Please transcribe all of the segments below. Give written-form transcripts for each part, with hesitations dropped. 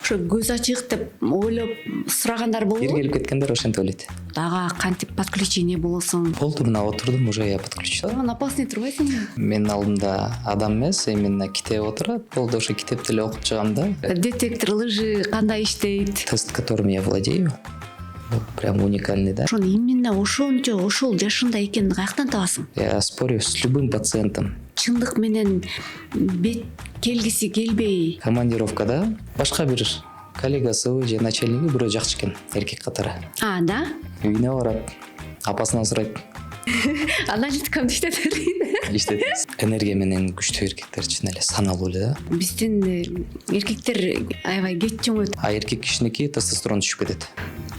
ошо көз ачык деп ойлоп сурагандар болобу? Келип кеткендер ошентип ойлойт. Дагы кантип подключение болосуң? Болду, мына отурдум, уже я подключила. Анан опасный турбайсыңбы? Менин алдымда адам эмес, именно китеп отурат. Болду, ошо китепти эле окуп чыгам да. Детектор лжи кандай иштейт? Тест, которым я владею, прям уникальный, да. Ошону именно ошончо ошол жашында экенин каяктан табасың? Я спорю с любым пациентом. Чындык менен бет келгиси келбей. Командировкада башка бир коллегасы же начальниги бирөө жакшы экен, эркек катары. Да? Үйүнө барат, апасынан сурайт. Аналитикамды иштетет. Иштейт. Энергия менен күчтүү эркектер чын эле саналуу эле да. Биздин эркектер аябай кеч чоңойт. А эркек кишиники тестостерон түшүп кетет.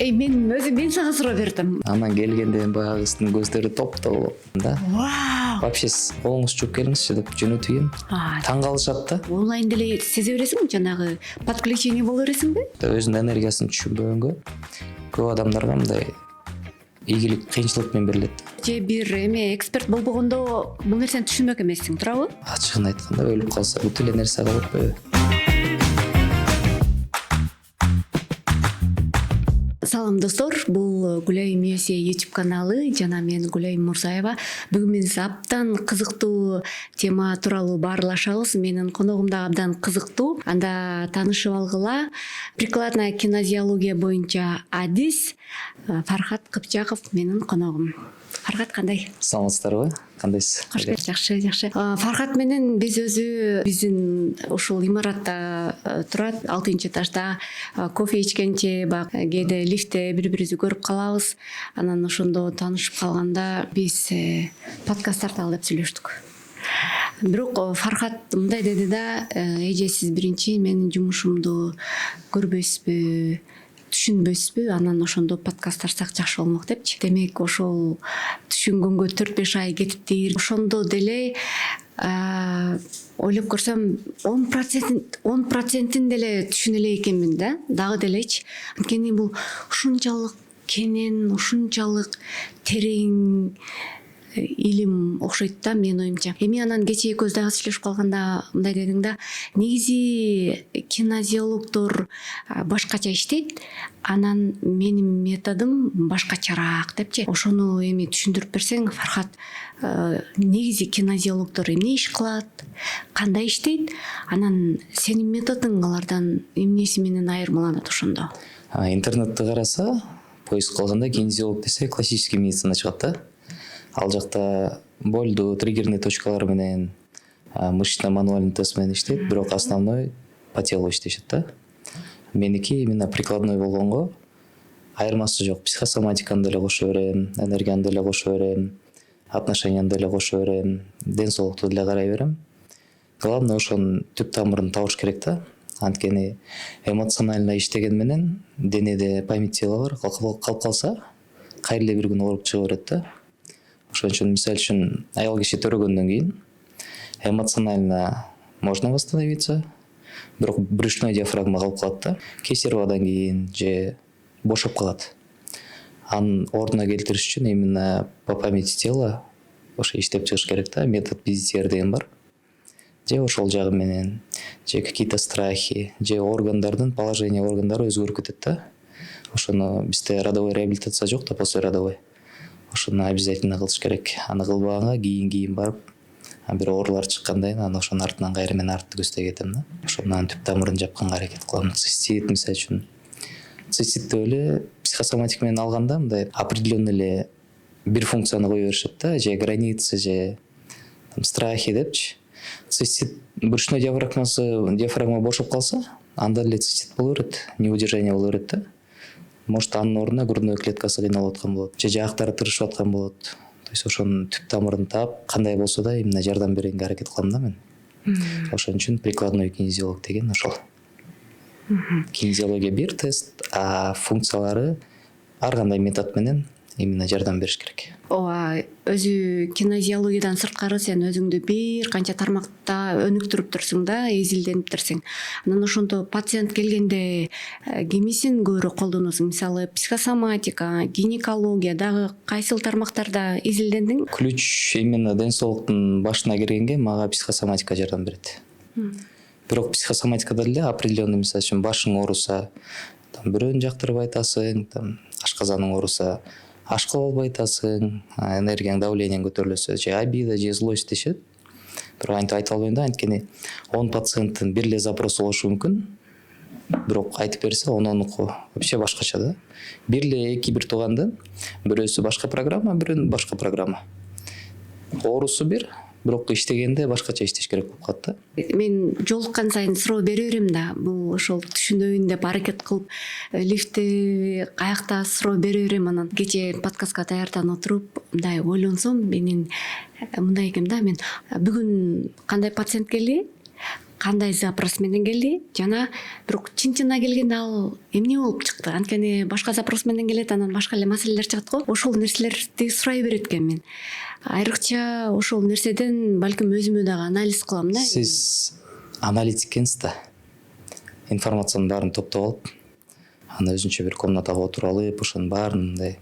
Мен сага суроо бердим. Анан келгенде баягы кыздын көздөрү топ-топ да. Вау! Вообще колуңузду чууп келиңизчи деп жөнөтүп ийин. Таң калышат да. Онлайн деле сезе бересиң, жанагы подключение боло бересиңби? Өзүнүн энергиясын түшүнбөгөнгө көп адамдарга мындай ийгилик кыйынчылык менен берилет. Же бир эксперт болбогондо бул нерсени түшүнбөк эмессиң, туурабы? Ачыгын айтканда өлүп калса бүт эле нерсе калып атпайбы? Салам достор, бул Гүлайым Миосе YouTube каналы жана мен Гүлайым Мурзаева. Бүгүн биз абдан кызыктуу тема тууралуу баарлашабыз. Менин коногум да абдан кызыктуу. Анда таанышып алгыла. Прикладная кинезиология боюнча адис Фархат Кыпчаков менин коногум. Фархат кандай? Саламатсыздарбы? Кандайсыз? Кош келип, жакшы. Фархат менен биз биздин ушул имаратта турат, 6-этажда кофе ичкенче, кээде лифтте бири-бирибизди көрүп калабыз. Анан ошондо таанышып калганда биз подкаст тарталы деп сүйлөштүк. Бирок Фархат мындай деди да, эже сиз биринчи менин жумушумду көрбөйсүзбү, түшүнбөйсүзбү, анан ошондо подкаст тартсак жакшы болмок депчи. Демек ошол түшүнгөнгө 4-5 ай кетиптир. Ошондо деле ойлоп көрсөм 10% деле түшүнө эле экенмин да, дагы делечи. Анткени бул ушунчалык кенен, ушунчалык терең илим окшойт да менин оюмча. Эми анан кечээ экөөбүз дагы сүйлөшүп калганда мындай дедиң да, негизи кинезиологдор башкача иштейт, анан менин методум башкачараак депчи. Ошону эми түшүндүрүп берсең, Фархат, негизи кинезиологдор эмне иш кылат, кандай иштейт, анан сенин методуң алардан эмнеси менен айырмаланат ошондо? Интернетти караса, поиск кылганда кинезиолог десе классический медицина чыгат да. Ал жакта болду, триггерный точкалар менен, мышечно-мануальный тест менен иштейт, бирок основной по телу иштешет да. Меники именно прикладной болгонго айырмасы жок. Психосоматиканы деле кошо берем, энергияны деле кошо берем, отношенияны деле кошо берем, ден соолукту деле карай берем. Главное ошонун түп тамырын табыш керек да. Анткени эмоционально иштеген менен денеде память тела бар, калып калса кайра эле бир күн ооруп чыга берет да. Ошон үчүн мисалы үчүн аял киши төрөгөндөн кийин эмоционально можно восстановиться, бирок брюшной диафрагма калып калат да. Кесаревадан кийин же бошоп калат. Анын ордуна келтириш үчүн именно по памяти тела ошо иштеп чыгыш керек да. Метод Визитьер деген бар. Же ошол жагы менен, же какие-то страхи, же органдардын положение органдары өзгөрүп кетет да. Ошону бизде родовой реабилитация жок да, после родовой. Ошону обязательно кылыш керек. Аны кылбаганга кийин барып, бир оорулар чыккандай, анан ошонун артынан кайра мен артты көздөй кетем да. Ошондон түп тамырын жапканга аракет кылам. Цистит мисалы үчүн. Циститти эле психосоматика менен алганда мындай определенный эле бир функцияны кое беришет да, же границы, же страхи депчи. Цистит брюшной диафрагма бошоп калса, анда эле цистит боло берет, неудержание боло берет да. Может, анын ордуна грудной клеткасы кыйналып аткан болот, же жаактары тырышып аткан болот. То есть ошонун түп тамырын таап, кандай болсо да именно жардам беренге аракет кылам да мен. Ошон үчүн прикладной кинезиолог деген ошол. Кинезиология бир тест, а функциялары ар кандай метод менен именно жардам бериш керек. Ооба, өзү кинезиологиядан сырткары сен өзүңдү бир канча тармакта өнүктүрүп турсуң да, изилденип турсуң. Анан ошондо пациент келгенде кимисин көбүрөөк колдоносуң? Мисалы, психосоматика, гинекология, дагы кайсыл тармактарда изилдендиң? Ключ именно ден соолуктун башына киргенге мага психосоматика жардам берет. бирок психосоматикада деле определенный, мисалы үчүн башың ооруса бирөөнү жактырбай атасың, ашказаның ооруса аш кыла албай атасың, энергияң, давлениең көтөрүлөсө же обида же злость дешет. Бирок антип айта албайм да, анткени 10 пациенттин бир эле запросу болушу мүмкүн. Бирок айтып берсе 10-онуку вообще башкача да. Бир эле 2-1 туугандын бирөөсү башка программа, бирөөнүн башка программа. Оорусу бир, бирок иштегенде башкача иштеш керек болуп калат да. Мен жолуккан сайын суроо бере берем да, бул ошол түшүнөйүн деп аракет кылып лифтте каякта суроо бере берем. Анан кечээ подкастка даярдан отуруп мындай ойлонсом, менин мындай экен да, мен бүгүн кандай пациент келди, кандай запрос менен келди, жана бирок чын-чынына келгенде ал эмне болуп чыкты. Анткени башка запрос менен келет, анан башка эле маселелер чыгат го. Ошол нерселерди сурай берет экенмин. Айрыкча ошол нерседен балким өзүмө дагы анализ кылам да. Сиз аналитик экенсиз да. Информациянын баарын топтоп алып, аны өзүнчө бир комнатага отуруп алып, ошонун баарын мындай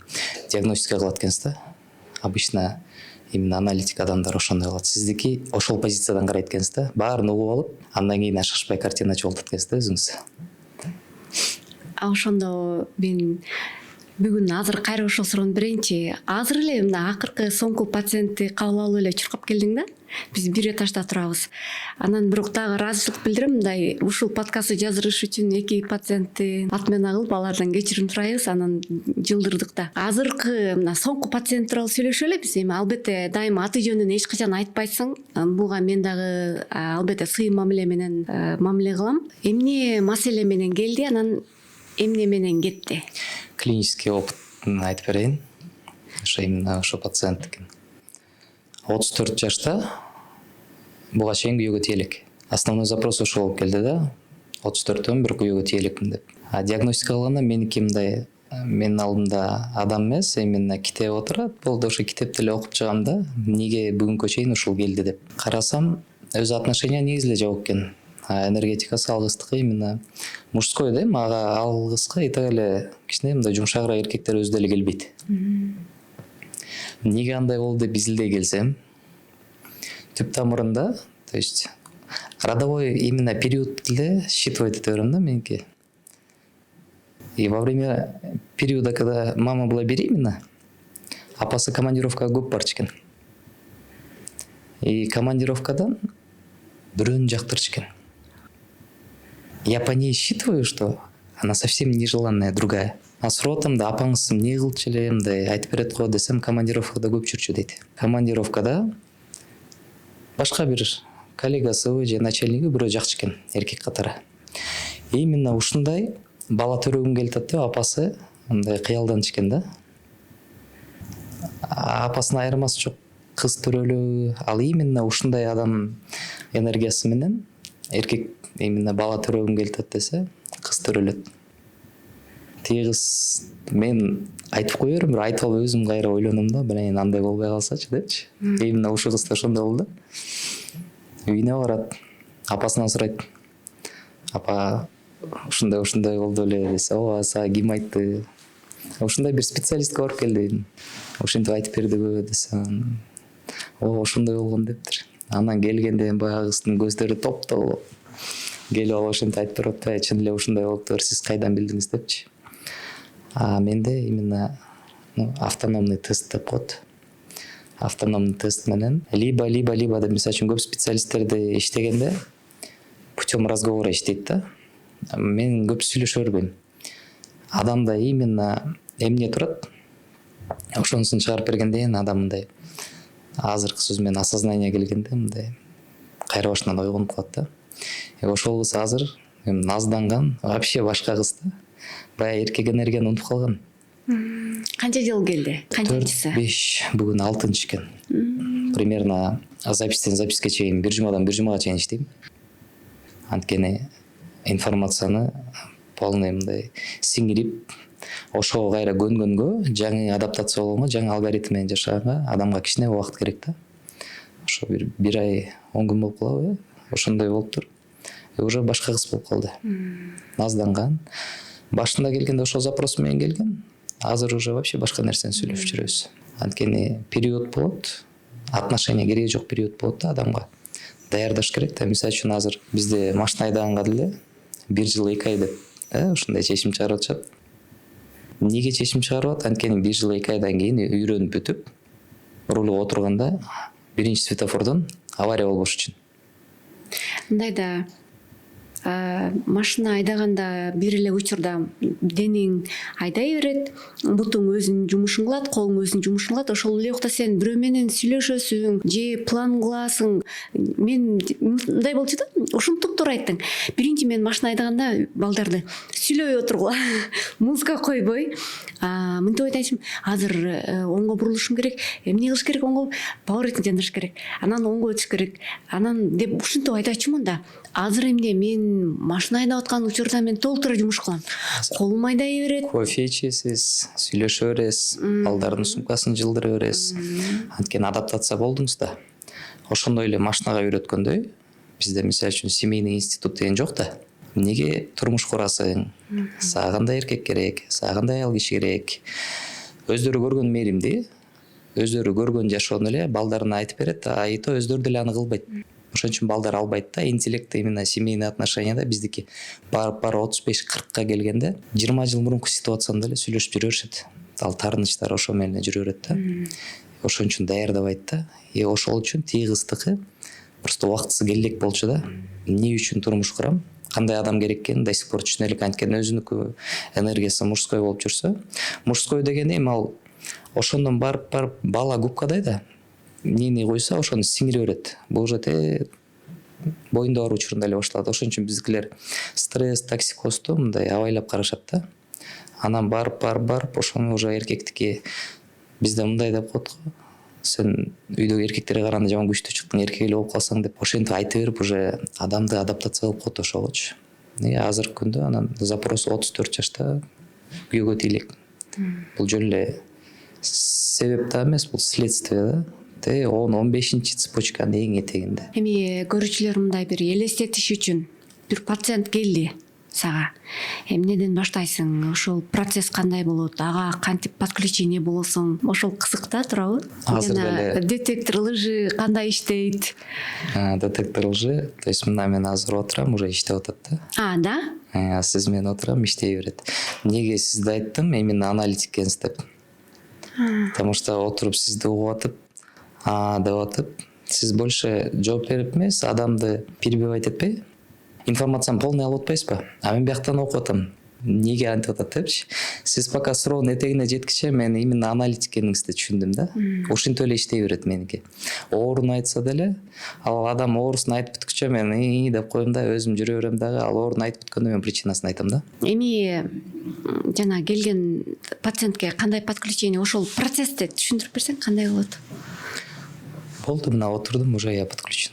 диагностика кылат экенсиз да. Обычно именно аналитик адамдар ошондой кылат. Сиздики ошол позициядан карайт экенсиз да. Баарын угуп алып, андан кийин ашыкпай картина чогултат экенсиз да өзүңүз. Ошондо мен бүгүн азыр кайра ошол суроону берейинчи. Азыр эле мына акыркы соңку пациентти кабыл алып эле чуркап келдиң да. Биз бир этажда турабыз. Анан бирок дагы ыраазычылык билдирем, мындай ушул подкастты жаздырыш үчүн 2 пациентти атмена кылып, алардан кечирим сурайбыз, анан жылдырдык да. Азыркы мына соңку пациент тууралуу сүйлөшүп элебиз. Эми албетте дайыма аты жөнүн эч качан айтпайсың. Буга мен дагы албетте сый мамиле менен мамиле кылам. Эмне маселе менен келди, анан эмне менен кетти? Клинический опытын айтып берейин. Ошо именно ошо пациенттики. 34 жашта, буга чейин күйөөгө тие элек. Основной запрос ошол болуп келди да. 34төн бир күйөөгө тие элекмин деп. Диагностика кылганда меники мындай, менин алдымда адам эмес, именно китеп отурат. Болду, ошо китепти эле окуп чыгам да, эмнеге бүгүнкү чейин ушул келди деп. Карасам, өзү отношения негизи эле жок экен. Энергетикасы алгыстыкы именно мужской да, мага алгыска и так эле кичине мындай жумшагыраак эркектер өзү деле келбейт. Эмнеге андай болду деп изилдей келсем, түп тамырында, то есть родовой именно период эле считывать эте берем да меники. И во время периода, когда мама была беременна, апасы командировкага көп барчу экен. И командировкадан бирөөнү жактырчу экен. Я по ней считываю, что она совсем нежеланная, другая. А сурап атам да, апаңыз эмне кылчу эле, мындай айтып берет го десем, командировкада көп жүрчү дейт. Командировкада башка бир коллегасы же начальниги бирөө жакчу экен, эркек катары. Именно ушундай бала төрөгүм келип атат деп апасы мындай кыялданчу экен да. Апасынын айырмасы жок, кыз төрөлүү, ал именно ушундай адам энергиясы менен эркек именно бала төрөгүм келип атат десе, кыз төрөлөт. Тегиз мен айтып кое берем, бир айтып алып өзүм кайра ойлоном да, блин, андай болбой калсачы депчи. Именно ушул кыз да ошондой болду. Үйүнө барат, апасынан сурайт. Апа, ушундай болду эле десе, ооба, сага ким айтты? Ушундай бир специалистке барып келди. Ошентип айтып бердиби десе, ооба, ошондой болгон дептир. Анан келгенде баягы кыздын көздөрү топ-топ келип алып ошентип айтып берип атпайбы, чын эле ушундай болуптур, сиз кайдан билдиңиз депчи. Менде именно автономный тест деп коет. Автономный тест менен либо деп, мисалы үчүн көп специалисттерди иштегенде путем разговора иштейт да. Мен көп сүйлөшө бербейм. Адамда именно эмне турат, ошонусун чыгарып бергенден кийин адам мындай азыркы сөз менен осознание келгенде мындай кайра башынан ойгонуп калат да. Ошол кыз азыр назданган, вообще башка кыз да. Баягы эркек энергияны унутуп калган. Канча жыл келди? Канчанчысы? 4-5, бүгүн 6-чы экен. Примерно запистен записке чейин, бир жумадан бир жумага чейин иштейм. Анткени информацияны полный мындай сиңирип, ошого кайра көнгөнгө, жаңы адаптация болгонго, жаңы алгоритм менен жашаганга адамга кичине убакыт керек да. Ошо бир ай 10 күн болуп калабы, ошондой болуптур. Уже башка кыз болуп калды. Назданган. Башында келгенде ошол запрос менен келген. Азыр уже вообще башка нерсени сүйлөшүп жүрөбүз. Анткени период болот, отношения кереги жок период болот да адамга. даярдаш керек да. Мисалы үчүн азыр бизде машина айдаганга деле 1 жыл 2 ай деп ушундай чечим чыгарып атышат. Эмнеге чечим чыгарып атат? Анткени 1 жыл 2 айдан кийин үйрөнүп бүтүп рулга отурганда биринчи светофордон авария болбош үчүн. Мындайда машина айдаганда бир эле учурда денең айдай берет, бутуң өзүнүн жумушун кылат, колуң өзүнүн жумушун кылат. Ошол эле убакта сен бирөө менен сүйлөшөсүң же план кыласың. Мен мындай болчу да, ушинтип туура айттың. Биринчи мен машина айдаганда балдарды сүйлөбөй отургула, музыка койбой, мынтип айтайчымын, азыр оңго бурулушум керек, эмне кылыш керек, оңго поворотник жандырыш керек, анан оңго өтүш керек, анан деп ушинтип айтачумун да. Азыр эмне мен машина айдап аткан учурда мен толтура жумуш кылам. Колум айдай берет. Кофе ичесиз, сүйлөшө бересиз, балдардын сумкасын жылдыра бересиз. Анткени адаптация болдуңуз да. Ошондой эле машинага үйрөткөндөй, бизде мисалы үчүн семейный институт деген жок да. Эмнеге турмуш курасың? Сага кандай эркек керек? Сага кандай аял киши керек? Өздөрү көргөн мээримди, өздөрү көргөн жашоону эле балдарына айтып берет, айто өздөрү деле аны кылбайт. Ошон үчүн балдар албайт да. Интеллект именно семейный отношенияда биздики барып 35-40ка келгенде 20 жыл мурунку ситуацияны деле сүйлөшүп жүрө беришет. Ал таарынычтар ошо менен жүрө берет да. Ошон үчүн даярдабайт да. Ошол үчүн тиги кыздыкы просто убактысы келдек болчу да. Эмне үчүн турмуш курам? Кандай адам керек экенин до сих пор түшүнө элек. Анткени өзүнүкү энергиясы мужской болуп жүрсө, мужской деген эми ал ошондон барып бала губкадай да. Эмнени койсо ошону сиңире берет. Бул уже боюнда бар учурунда эле башталат. Ошон үчүн биздикилер стресс, токсикозду мындай абайлап карашат да. Анан барып ошону уже эркектики бизде мындай деп коет го. Сен үйдөгү эркектерге караганда жаман күчтүү чыктың, эркек эле болуп калсаң деп ошентип айтып берип уже адамды адаптация кылып коет ошогочу. Азыркы күндө анан запрос 34 жашта күйөөгө тейлик. Бул жөн эле себеп да эмес, бул следствие да. 10-15 цепочканын эң этегинде. Эми көрүүчүлөр мындай бир элестетиш үчүн бир пациент келди сага. Эмнеден баштайсың? Ошол процесс кандай болот? Ага кантип подключение болосуң? Ошол кызыкта турабы? Азыр деле детектор лжи кандай иштейт? Детектор лжи, то есть мына мен азыр отурам, уже иштеп атат да. Да? Сиз менен отурам, иштей берет. Эмнеге сизди айттым, именно аналитик экенсиз деп. Потому что отуруп сизди угуп атып, деп атып, сиз больше жооп берип эмес, адамды перебивать этпей, информацияны полный алып атпайсызбы? Мен бияктан окуп атам. Неге антип атат депчи. Сиз пока суроонун этегине жеткиче мен именно аналитик экениңизди түшүндүм да. Ушинтип эле иштей берет меники. Оорун айтса деле, ал адам оорусун айтып бүткүчө мен деп коем да, өзүм жүрө берем дагы, ал оорун айтып бүткөндө мен причинасын айтам да. Эми жана келген пациентке кандай подключение, ошол процессти түшүндүрүп берсең кандай болот? Болду, мына отурдум, уже я подключен.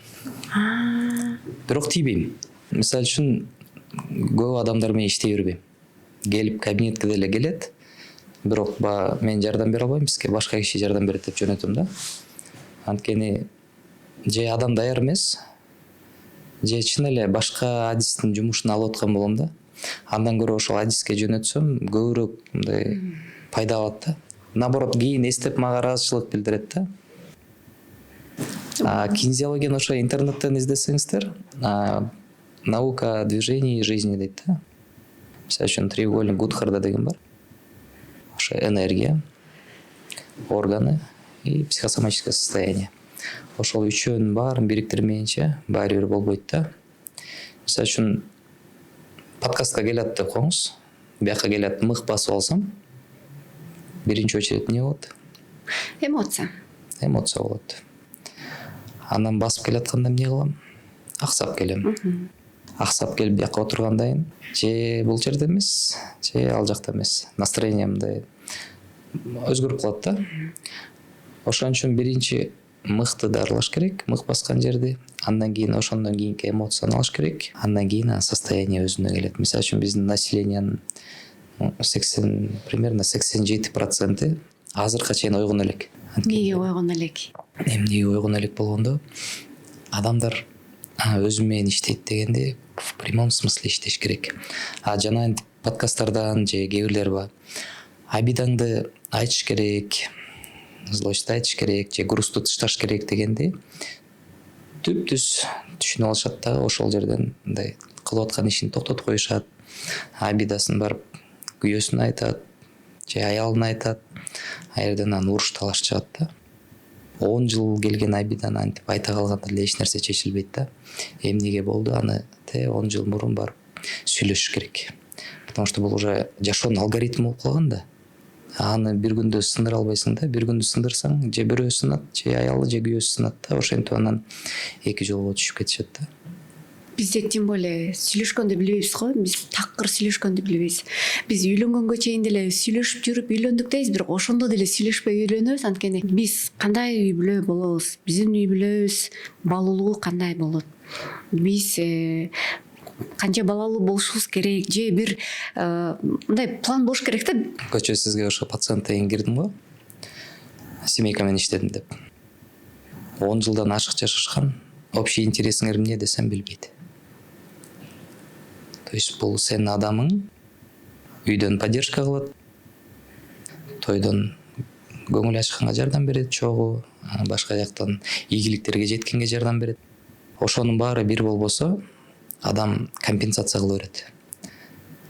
Бирок тийбейм. Мисалы үчүн көп адамдар менен иштей бербейм. Келип кабинетке деле келет, бирок мен жардам бере албайм, бизге башка киши жардам берет деп жөнөтөм да. Анткени же адам даяр эмес, же чын эле башка адистин жумушун алып аткан болом да. Андан көрө ошол адиске жөнөтсөм көбүрөөк мындай пайда алат да. Наоборот, кийин эстеп мага ыраазычылык билдирет да. Кинезиологияны ошо интернеттен издесеңиздер, наука движений и жизни дейт да. Мисалы үчүн треугольник Гудхарда деген бар. Ошо энергия, органы и психосоматическое состояние. Ошол үчөөнүн баарын бириктирмейинче баары бир болбойт да. Мисалы үчүн подкастка келет деп коюңуз. Бияка келет, мых басып алсам, биринчи очередь эмне болот? Эмоция. Эмоция болот. Анан басып келатканда эмне кылам? Аксап келем. Аксап келип бияка отургандан кийин же бул жерде эмес, же ал жакта эмес. Настроениемди өзгөрүп калат да. Ошон үчүн биринчи мыхты дарылаш керек, мых баскан жерди. Андан кийин ошондон кийинки эмоцияны алыш керек. Андан кийин состояние өзүнө келет. Мисалы үчүн биздин населениянын примерно 87% азыркыга чейин ойгон элек. Эмнеге ойгон элек? Эмнеге ойгон элек болгондо адамдар өзү менен иштейт дегенде в прямом смысле иштеш керек. Жана подкасттардан же кээ бирлер бар. Обидаңды айтыш керек, злость айтыш керек, же грусту тышташ керек дегенде түп-түз түшүнүп алышат дагы. Ошол жерден мындай кылып аткан ишин токтотуп коюшат. Обидасын барып күйөөсүнө айтат же аялына айтат. Ал жерден анан уруш талаш чыгат да. 10 жыл келген обиданы антип айта калганда эле эч нерсе чечилбейт да. Эмнеге болду, аны 10 жыл мурун барып сүйлөшүш керек. Потому что бул уже жашоонун алгоритми болуп калган да. Аны бир күндө сындыра албайсың да. Бир күндө сындырсаң, же бирөө сынат, же аялы, же күйөөсү сынат да. Ошентип анан эки жолго түшүп кетишет да. Бизде тем более сүйлөшкөндү билбейбиз го. Биз такыр сүйлөшкөндү билбейбиз. Биз үйлөнгөнгө чейин деле сүйлөшүп жүрүп үйлөндүк дейбиз, бирок ошондо деле сүйлөшпөй үйлөнөбүз. Анткени биз кандай үй бүлө болобуз, биздин үй бүлөбүз балуулугу кандай болот, биз канча балалуу болушубуз керек, же бир мындай план болуш керек да. Көчө сизге ошо пациент деген кирдим го. Семейка менен иштедим деп. 10 жылдан ашык жашашкан, общий интересиңер эмне десем билбейт. То есть бул сенин адамың үйдөн поддержка кылат, тойдон көңүл ачканга жардам берет, чогуу башка жактан ийгиликтерге жеткенге жардам берет. Ошонун баары бир болбосо, адам компенсация кыла берет.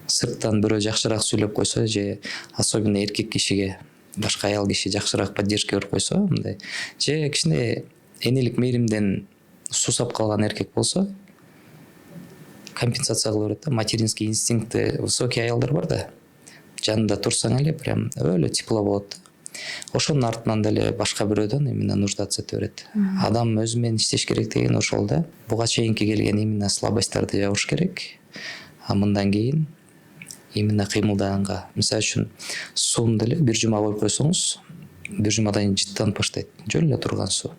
Сырттан бирөө жакшыраак сүйлөп койсо же особенно эркек кишиге башка аял киши жакшыраак поддержка берип койсо, мындай же кичине энелик мээримден сусап калган эркек болсо, компенсация кыла берет да. Материнский инстинкты высокий аялдар бар да. Жанында турсаң эле прям өлө тепло болот. Ошонун артынан деле башка бирөөдөн именно нуждаться ете берет. Адам өзү менен иштеш керек деген ошол да. Буга чейинки келген именно слабостьтарды жабыш керек. А мындан кийин именно кыймылдаганга, мисалы үчүн сууну деле бир жума коюп койсоңуз, бир жумадан кийин жыттанып баштайт. Жөн эле турган суу.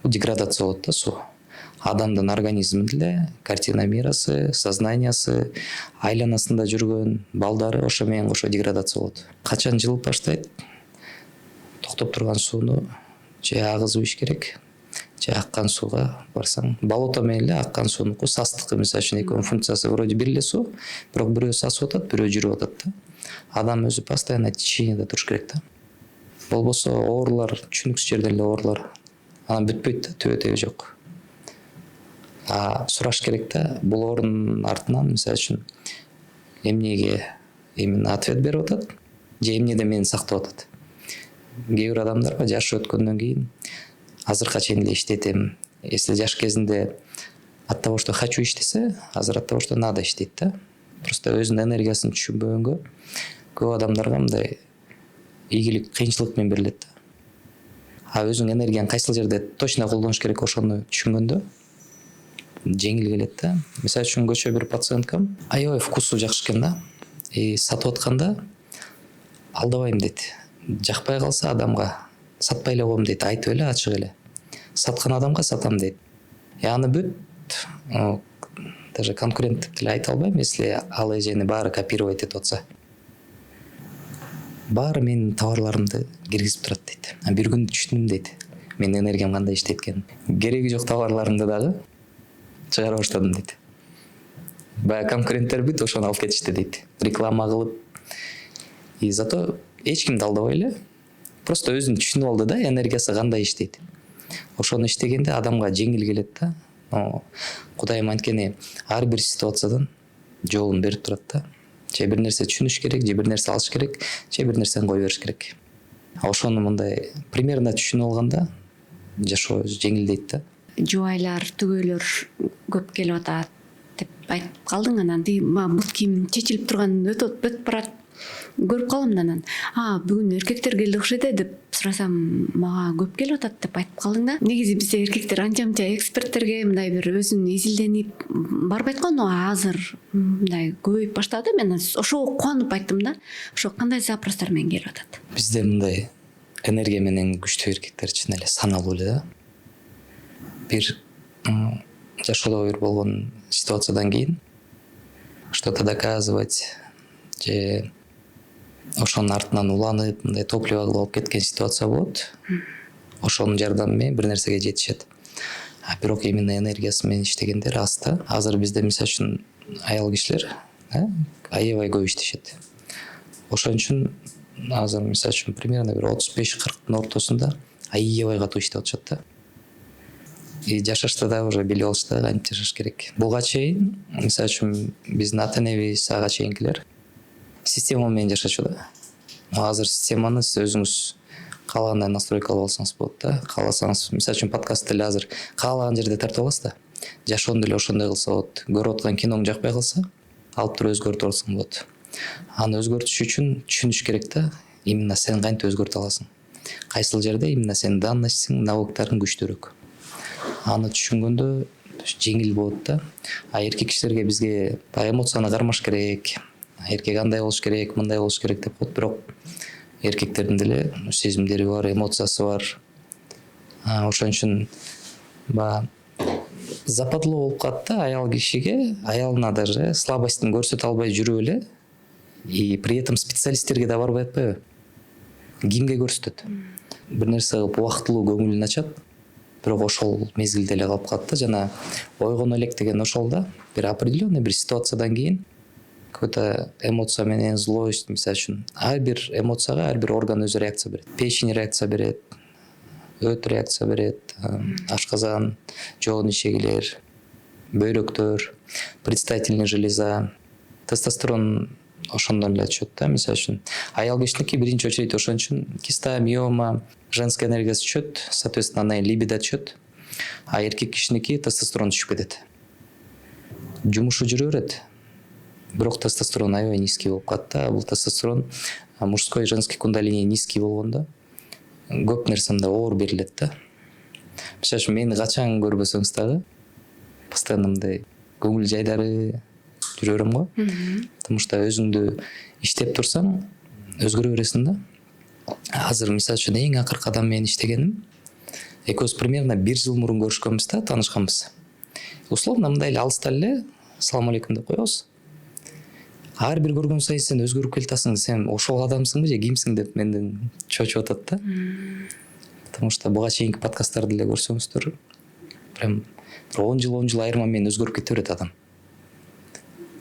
Бул деградация болот да суу. Адамдын организминде картина мирасы, сознаниясы, айланасында жүргөн балдары ошо менен кошо деградация болот. Качан жылып баштайт? Токтоп турган сууну же агызып иш керек, же аккан сууга барсаң, болото менен эле аккан суунуку састыкы, мисалы үчүн экөөнүн функциясы вроде бир эле суу, бирок бирөө сасып атат, бирөө жүрүп атат да. Адам өзү постоянно теченияда туруш керек да. Болбосо оорулар, түшүнүксүз жерден эле оорулар анан бүтпөйт да, түбө теби жок. Сураш керек да, бул оорунун артынан мисалы үчүн эмнеге именно ответ берип атат, же эмнеден мени сактап атат. Кээ бир адамдарга жашы өткөндөн кийин азыркыга чейин эле иштетем. Если жаш кезинде от того, что хочу иштесе, азыр от того, что надо иштейт да. Просто өзүнүн энергиясын түшүнбөгөнгө көп адамдарга мындай ийгилик кыйынчылык менен берилет да. А өзүң энергияны кайсыл жерде точно колдонуш керек ошону түшүнгөндө жеңил келет да. Мисалы үчүн көчө бир пациенткам аябай вкусу жакшы экен да. Сатып атканда алдабайм дейт. Жакпай калса адамга сатпай эле коем дейт, айтып эле ачык эле. Саткан адамга сатам дейт. Аны бүт даже конкурент деп деле айта албайм, если ал эжени баары копировать этип атса. Баары менин товарларымды киргизип турат дейт. Бир күн түшүндүм дейт. Менин энергиям кандай иштейт экенин. Кереги жок товарларымды дагы чыгара баштадым дейт. Баягы конкуренттер бүт ошону алып кетишти дейт. Реклама кылып. И зато эч кимди алдабай эле. Просто өзүн түшүнүп алды да, энергиясы кандай иштейт. Ошону иштегенде адамга жеңил келет да. Кудайым анткени ар бир ситуациядан жолун берип турат да. Же бир нерсе түшүнүш керек, же бир нерсе алыш керек, же бир нерсени кое бериш керек. Ошону мындай примерно түшүнүп алганда жашоо жеңилдейт да. Жубайлар, түгөйлөр көп келип атат деп айтып калдың, анан бут кийим чечилип турган өтүп барат. Көрүп калам да анан. Бүгүн эркектер келди окшойт деп сурасам, мага көп келип атат деп айтып калдың да. Негизи бизде эркектер анча-мынча эксперттерге мындай бир өзүн изилденип барбайт го, но азыр мындай көбөйүп баштады. Мен ошого кубанып айттым да. Ошо кандай запростар менен келип атат. Бизде мындай энергия менен күчтүү эркектер чын эле саналуу эле да. Бир жашоодо бир болгон ситуациядан кийин что-то доказывать же ошонун артынан уланып, мындай топливо кылып алып кеткен ситуация болот. Ошонун жардамы менен бир нерсеге жетишет. Бирок именно энергиясы менен иштегендер аз да. Азыр бизде мисалы үчүн аял кишилер аябай көп иштешет. Ошон үчүн азыр мисалы үчүн примерно бир 35-40 ортосунда аябай катуу иштеп атышат да. И жашашта да уже билип алышты кантип жашаш керек. Буга чейин мисалы үчүн биздин ата энебиз ага чейинкилер система менен жашачу да. Азыр системаны сиз өзүңүз каалагандай настройка кылып алсаңыз болот да. Кааласаңыз мисалы үчүн подкастты эле азыр каалаган жерде тартып аласыз да. Жашоону деле ошондой кылса болот. Көрүп аткан киноң жакпай калса алып туруп өзгөртүп алсаң болот. Аны өзгөртүш үчүн түшүнүш керек да. Именно сен кантип өзгөртө аласың? Кайсыл жерде именно сенин данностьсың, навыктарың күчтүүрөөк. Аны түшүнгөндө жеңил болот да. А эркек кишилерге бизге эмоцияны кармаш керек. Эркек андай болуш керек, мындай болуш керек деп коет, бирок эркектердин деле сезимдери бар, эмоциясы бар. Ошон үчүн баягы западлоо болуп калат да аял кишиге, аялына даже слабостин көрсөтө албай жүрүп эле и при этом специалисттерге да барбай атпайбы? Кимге көрсөтөт? Бир нерсе кылып убактылуу көңүлүн ачат, бирок ошол мезгилде эле калып калат да. Жана ойгоно элек деген ошол да. Бир определенный бир ситуациядан кийин какой-то эмоция менен злость, мисалы үчүн ар бир эмоцияга ар бир орган өзү реакция берет. Печень реакция берет, өт реакция берет, ашказан, жоон ичегилер, бөйрөктөр, предстательный железа, тестостерон ошондон эле түшөт да. Мисалы үчүн аял кишиники биринчи очередь ошон үчүн киста, миома, женская энергиясы түшөт, соответственно андан либидо түшөт. А эркек кишиники тестостерон түшүп кетет. Жумушу жүрө берет. Бирок тестостерон аябай низкий болуп калат да. Бул тестостерон мужской, женский кундалини низкий болгондо көп нерсе мындай оор берилет да. Мисалы үчүн мени качан көрбөсөңүз дагы постоянно мындай көңүл жайдары жүрө берем го. Потому что өзүңдү иштеп турсаң өзгөрө бересиң да. Азыр мисалы үчүн эң акыркы адам менен иштегеним экөөбүз примерно 1 жыл мурун көрүшкөнбүз да, таанышканбыз. Условно мындай эле алыстан эле ассаламу алейкум деп коебуз. Ар бир көргөн сайын сен өзгөрүп келатасың, сен ошол адамсыңбы же кимсиң деп менден чочуп атат да. Потому что буга чейинки подкасттарды эле көрсөңүздөр, прям 10 жыл айырма менен өзгөрүп кете берет адам.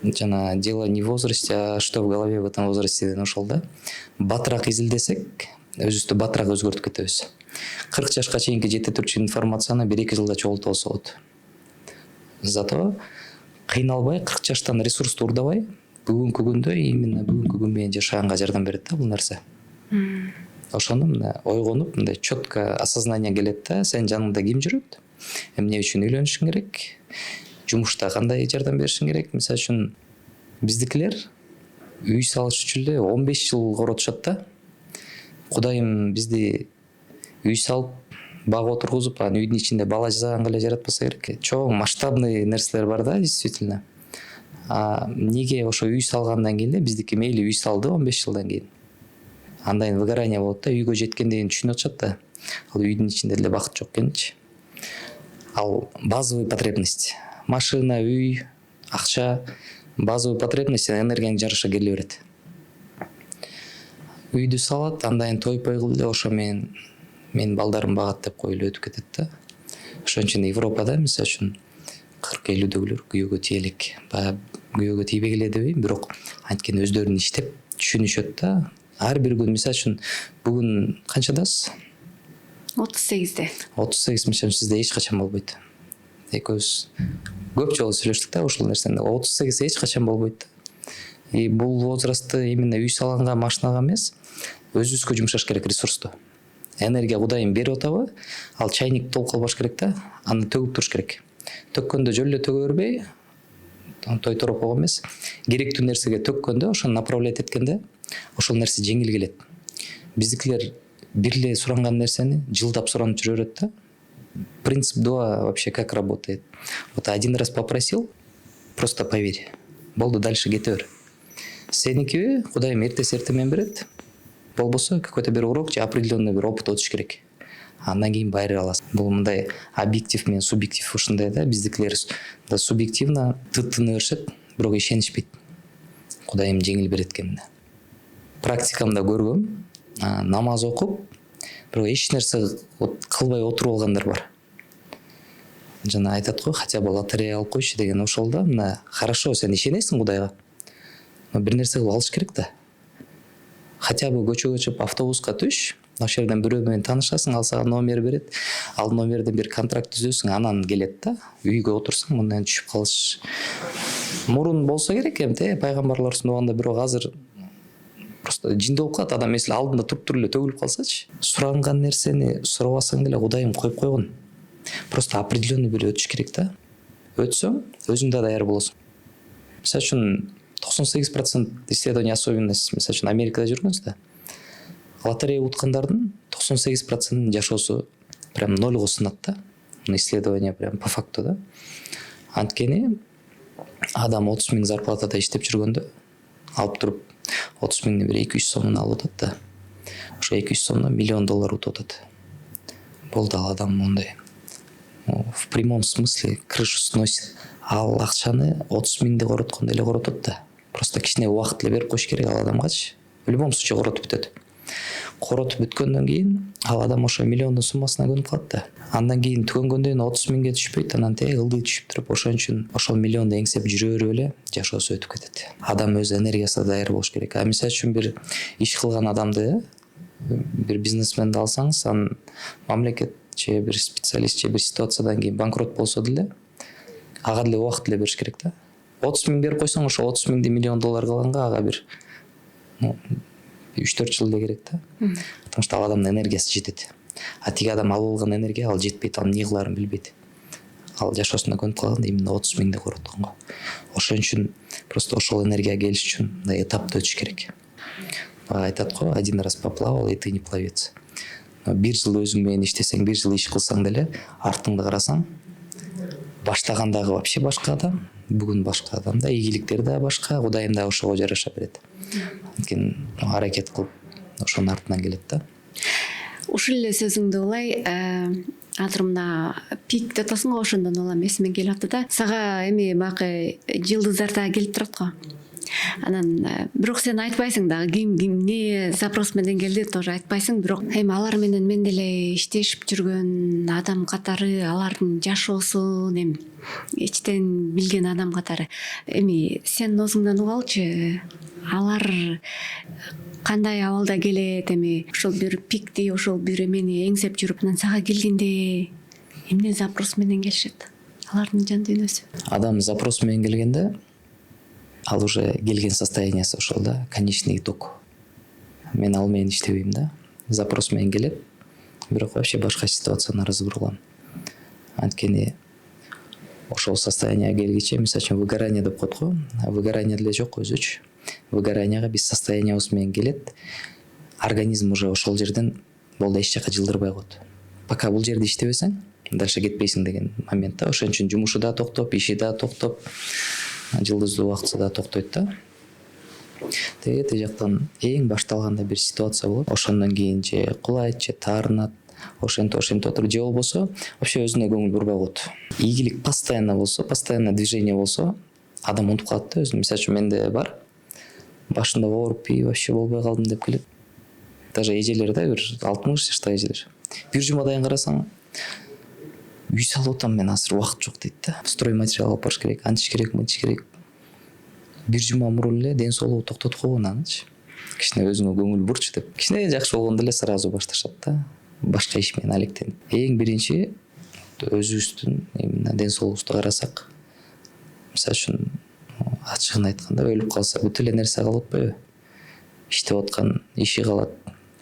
Жана дело не в возрасте, а что в голове в этом возрасте деген ошол да. Батыраак изилдесек, өзүбүздү батыраак өзгөртүп кетебиз. 40 жашка чейинки жете турчу информацияны 1-2 жылда чогултуп алса болот. Зато кыйналбай 40 жаштан ресурсту урдабай бүгүнкү күндө именно бүгүнкү күн менен жашаганга жардам берет да бул нерсе. Ошону мына ойгонуп мындай четко осознание келет да, сен жаныңда ким жүрөт, эмне үчүн үйлөнүшүң керек, жумушта кандай жардам беришиң керек. Мисалы үчүн биздикилер үй салыш үчүн эле 15 жыл коротушат да. Кудайым бизди үй салып, баг отургузуп, анан үйдүн ичинде бала жасаганга эле жаратпаса керек. Чоң масштабный нерселер бар да, действительно. Неге ошо үй салгандан кийин эле биздики мейли үй салды 15 жылдан кийин. Андан выгорание болот да, үйгө жеткенден кийин түшүнүп атышат да. Ал үйдүн ичинде деле бакыт жок экенчи. Ал базовый потребность. Машина, үй, акча, базовый потребность энергияны жараша келе берет. Үйдү салат, андан той кылды эле ошо менин балдарым багат деп коюп эле өтүп кетет да. Ошон үчүн Европада мисалы үчүн 40-50дөгүлөр күйөөгө тие элек. Баягы күйөөгө тийбей келе дебейм, бирок анткени өздөрүн иштеп түшүнүшөт да. Ар бир күн мисалы үчүн бүгүн канчадасыз? 38-де. 38 мисалы сизде эч качан болбойт. Экөөбүз көп жолу сүйлөштүк да ушул нерсени. 38 эч качан болбойт. И бул возрастты именно үй салганга, машинага эмес, өзүбүзгө жумшаш керек ресурсту. Энергия Кудайым берип атабы? Ал чайник толуп калбаш керек да, аны төгүп туруш керек. Төккөндө жөн эле төгө бербей, тойтороп койгон эмес, керектүү нерсеге төккөндө, ошону направлять эткенде, ошол нерсе жеңил келет. Биздикилер бир эле суранган нерсени жылдап суранып жүрө берет да. Принцип дуа вообще как работает? Вот один раз попросил, просто поверь. Болду, дальше кете бер. Сеникиби Кудайым эртеси эртемен берет. Болбосо какой-то бир урок же определенный бир опыт өтүш керек. Андан кийин байыры аласың. Бул мындай объектив менен субъектив ушундай да. Биздикилер да субъективно тыттыны беришет, бирок ишенишпейт. Кудайым жеңил берет экенин. Практикамда көргөм, намаз окуп, бирок эч нерсе кылбай отуруп алгандар бар. Жана айтат го, хотя бы лотерея алып койчу деген ошол да. Мына хорошо, сен ишенесиң Кудайга. Но бир нерсе кылып алыш керек да. Хотя бы көчөгө чыгып автобуска түш, ошол жерден бирөө менен таанышасың, ал сага номер берет, ал номерден бир контракт түзөсүң, анан келет да, үйгө отурсаң мындан түшүп калыш. Мурун болсо керек эми пайгамбарлар сунганда, бирок азыр просто жинде болуп калат. Адам эсли алдында туруп эле төгүлүп калсачы, суранган нерсени сурабасаң деле Кудайым коюп койгон. Просто определенный бир өтүш керек да. Өтсөң, өзүң да даяр болосуң. Мисалы үчүн 98% исследование, особенность, мисалы үчүн Америкада жүргөнсүз да. Лотерея уткандардын 98% жашоосу прям нольго сынат да. Исследование прям по факту да. Анткени адам 30 000 зарплатада иштеп жүргөндө алып туруп 30 000 бир 200 сомун алып атат да. Ошо 200 сомдон $1 миллион утуп атат. Болду, ал адам мондай в прямом смысле крышу сносит. Ал акчаны 30 000 короткондо эле коротот да. Просто кичине убакыт эле берип коюш керек ал адамгачы. В любом случае коротуп бүтөт. Коротуп бүткөндөн кийин ал адам ошо миллиондун суммасына көнүп калат да. Андан кийин түгөнгөндөн 30 000 түшпөйт, анан ылдый түшүп туруп, ошон үчүн ошол миллионду эңсеп жүрө берип эле жашоосу өтүп кетет. Адам өз энергиясына даяр болуш керек. А мисалы үчүн бир иш кылган адамды, бир бизнесменди алсаңыз, анын мамлекет же бир специалист же бир ситуациядан кийин банкрот болсо деле, ага деле убакыт эле бериш керек да. 30 000 берип койсоң, ошо 30 000 $1 миллион кылганга ага бир 3-4 жыл эле керек да. Потому что ал адамдын энергиясы жетет. А тиги адам алып алган энергия ал жетпейт, ал эмне кыларын билбейт. Ал жашоосуна көнүп калган именно 30 000 коротконго. Ошон үчүн просто ошол энергия келиш үчүн мындай этапты өтүш керек. Айтат го, один раз поплавал, и ты не пловец. Бир жыл өзүң менен иштесең, бир жыл иш кылсаң деле, артыңды карасаң, баштагандагы вообще башка адам, бүгүн башка адам да, ийгиликтер да башка, Кудайым да ошого жараша берет. Анткени аракет кылып ошонун артынан келет да. Ушул эле сөзүңдү улай азыр мына пик деп атасың го, ошондон улам эсиме келип атты да. Сага эми бакы жылдыздар да келип турат го. Анан бирок сен айтпайсың дагы ким эмне запрос менен келди тоже айтпайсың, бирок эми алар менен мен деле иштешип жүргөн адам катары, алардын жашоосун эми эчтен билген адам катары эми сен өзүңдөн угалчы, алар кандай абалда келет, эми ошол бир пикти, ошол бир эмени эңсеп жүрүп, анан сага келгенде эмне запрос менен келишет? Алардын жан дүйнөсү. Адам запрос менен келгенде ал уже келген состояниясы ошол да, конечный итог. Мен ал менен иштебейм да. Запрос менен келет, бирок вообще башка ситуацияны ыразы кылам. Анткени ошол состоянияга келгиче, мисалы үчүн выгорание деп коет го. Выгорание деле жок өзүчү. Выгоранияга биз состояниябыз менен келет. Организм уже ошол жерден болду эч жака жылдырбай коет. Пока бул жерде иштебесең, дальше кетпейсиң деген момент да. Ошон үчүн жумушу да токтоп, иши да токтоп, жылдыздуу убактысы да токтойт да. Тиги жактан эң башта алганда бир ситуация болот. Ошондон кийин же кулайт, же таарынат, ошентип отуруп, же болбосо вообще өзүнө көңүл бурбай коет. Ийгилик постоянно болсо, постоянно движение болсо, адам унутуп калат да өзүн. Мисалы үчүн менде бар. Башында ооруп, вообще болбой калдым деп келет. Даже эжелер да, бир 60 жаштагы эжелер. Бир жумадан карасаң, үй салып атам мен, азыр убакыт жок дейт да. Строй материал алып барыш керек, антиш керек, мынтиш керек. Бир жума мурун эле ден соолугу токтотуп койгон анычы. Кичине өзүңө көңүл бурчу деп. Кичине жакшы болгондо эле сразу башташат да. Башка иш менен алектенип. Эң биринчи өзүбүздүн именно ден соолугубузду карасак. Мисалы үчүн ачыгын айтканда өлүп калса бүт эле нерсе калып атпайбы? Иштеп аткан иши калат,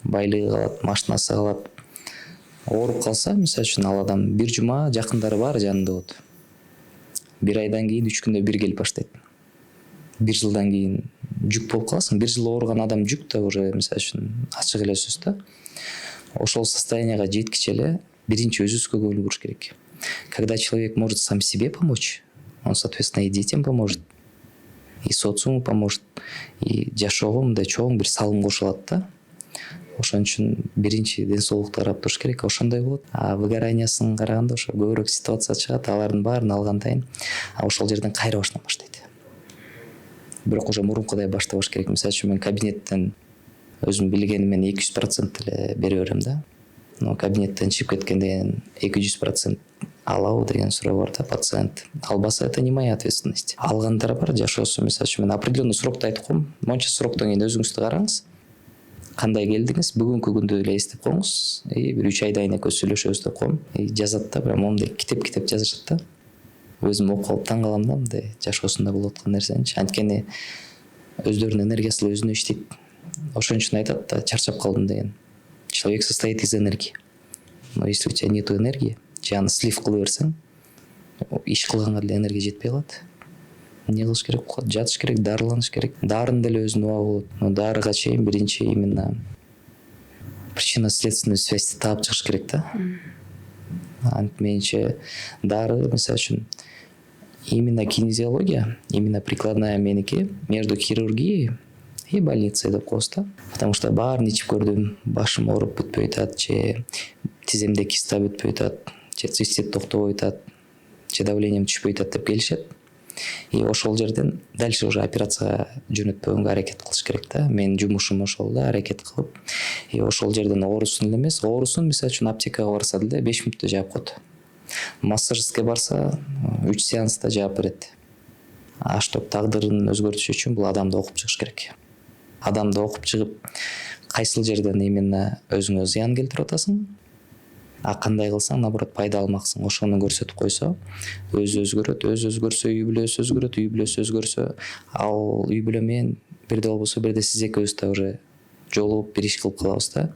байлыгы калат, машинасы калат. Ооруп калса, мисалы үчүн ал адам бир жума жакындары бар жанында болот. Бир айдан кийин 3 күндө бир келип баштайт. Бир жылдан кийин жүк болуп каласың. Бир жыл ооруган адам жүк да уже, мисалы үчүн ачык эле сөз да. Ошол состоянияга жеткиче эле биринчи өзүбүзгө көңүл буруш керек. Когда человек может сам себе помочь, он, соответственно, и детям поможет, и социуму поможет, и жашоого мындай чоң бир салым кошо алат да. Ошон үчүн биринчи ден соолукту карап туруш керек, ошондой болот. А выгораниясын караганда ошо көбүрөөк ситуация чыгат, алардын баарын алгандан ошол жерден кайра баштан баштайт. Бирок уже мурункудай баштабаш керек. Мисалы үчүн мен кабинеттен өзүм билгенимен 200% эле бере берем да. Но кабинеттен чыгып кеткенден 200% алабы деген суроо бар да, пациент. Албаса, это не моя ответственность. Алгандар бар жашоосу, мисалы үчүн мен определенный срокто айтып коем. Монча сроктон кийин өзүңүздү караңыз. кандай келдиңиз, бүгүнкү күндү эле эстеп коюңуз, бир 3 айдан экөө сүйлөшөбүз деп коем. Жазат да, прям момундай китеп жазышат да. Өзүм окуп алып таң калам да, мындай жашоосунда болуп аткан нерсеничи. Анткени өздөрүнүн энергиясы өзүнө иштейт. Ошон үчүн айтат да, чарчап калдым деген. Человек состоит из энергии. Но если у тебя нету энергии, же аны слив кыла берсең, иш кылганга деле энергия жетпей калат. Эмне кылыш керек болот? Жатыш керек, дарыланыш керек. Дарын деле өзүнүн убагы болот. Но дарыга чейин биринчи именно причинно-следственную связьти таап чыгыш керек да. Антип менимче дары, мисалы үчүн, именно кинезиология, именно прикладная меники между хирургией и больницей деп коебуз да. Потому что баарын ичип көрдүм, башым ооруп бүтпөй атат, же тиземде киста бүтпөй атат, же цистит токтобой атат, же давлением түшпөй атат деп келишет. И ошол жерден дальше уже операцияга жөнөтпөгөнгө аракет кылыш керек да. Менин жумушум ошол да, аракет кылып. И ошол жерден оорусун эле эмес, оорусун мисалы үчүн аптекага барса деле 5 мүнөттө жаап коет. Массажистке барса 3 сеанста жаап берет. А чтоб тагдырын өзгөртүш үчүн бул адамды окуп чыгыш керек. Адамды окуп чыгып, кайсыл жерден именно өзүңө зыян келтирип атасың, а кандай кылсаң наоборот пайда алмаксың, ошону көрсөтүп койсо, өзү өзгөрөт, өзү өзгөрсө үй бүлөсү өзгөрөт, үй бүлөсү өзгөрсө, ал үй бүлө менен бирде болбосо бирде сиз экөөбүз да уже жолугуп бир иш кылып калабыз да.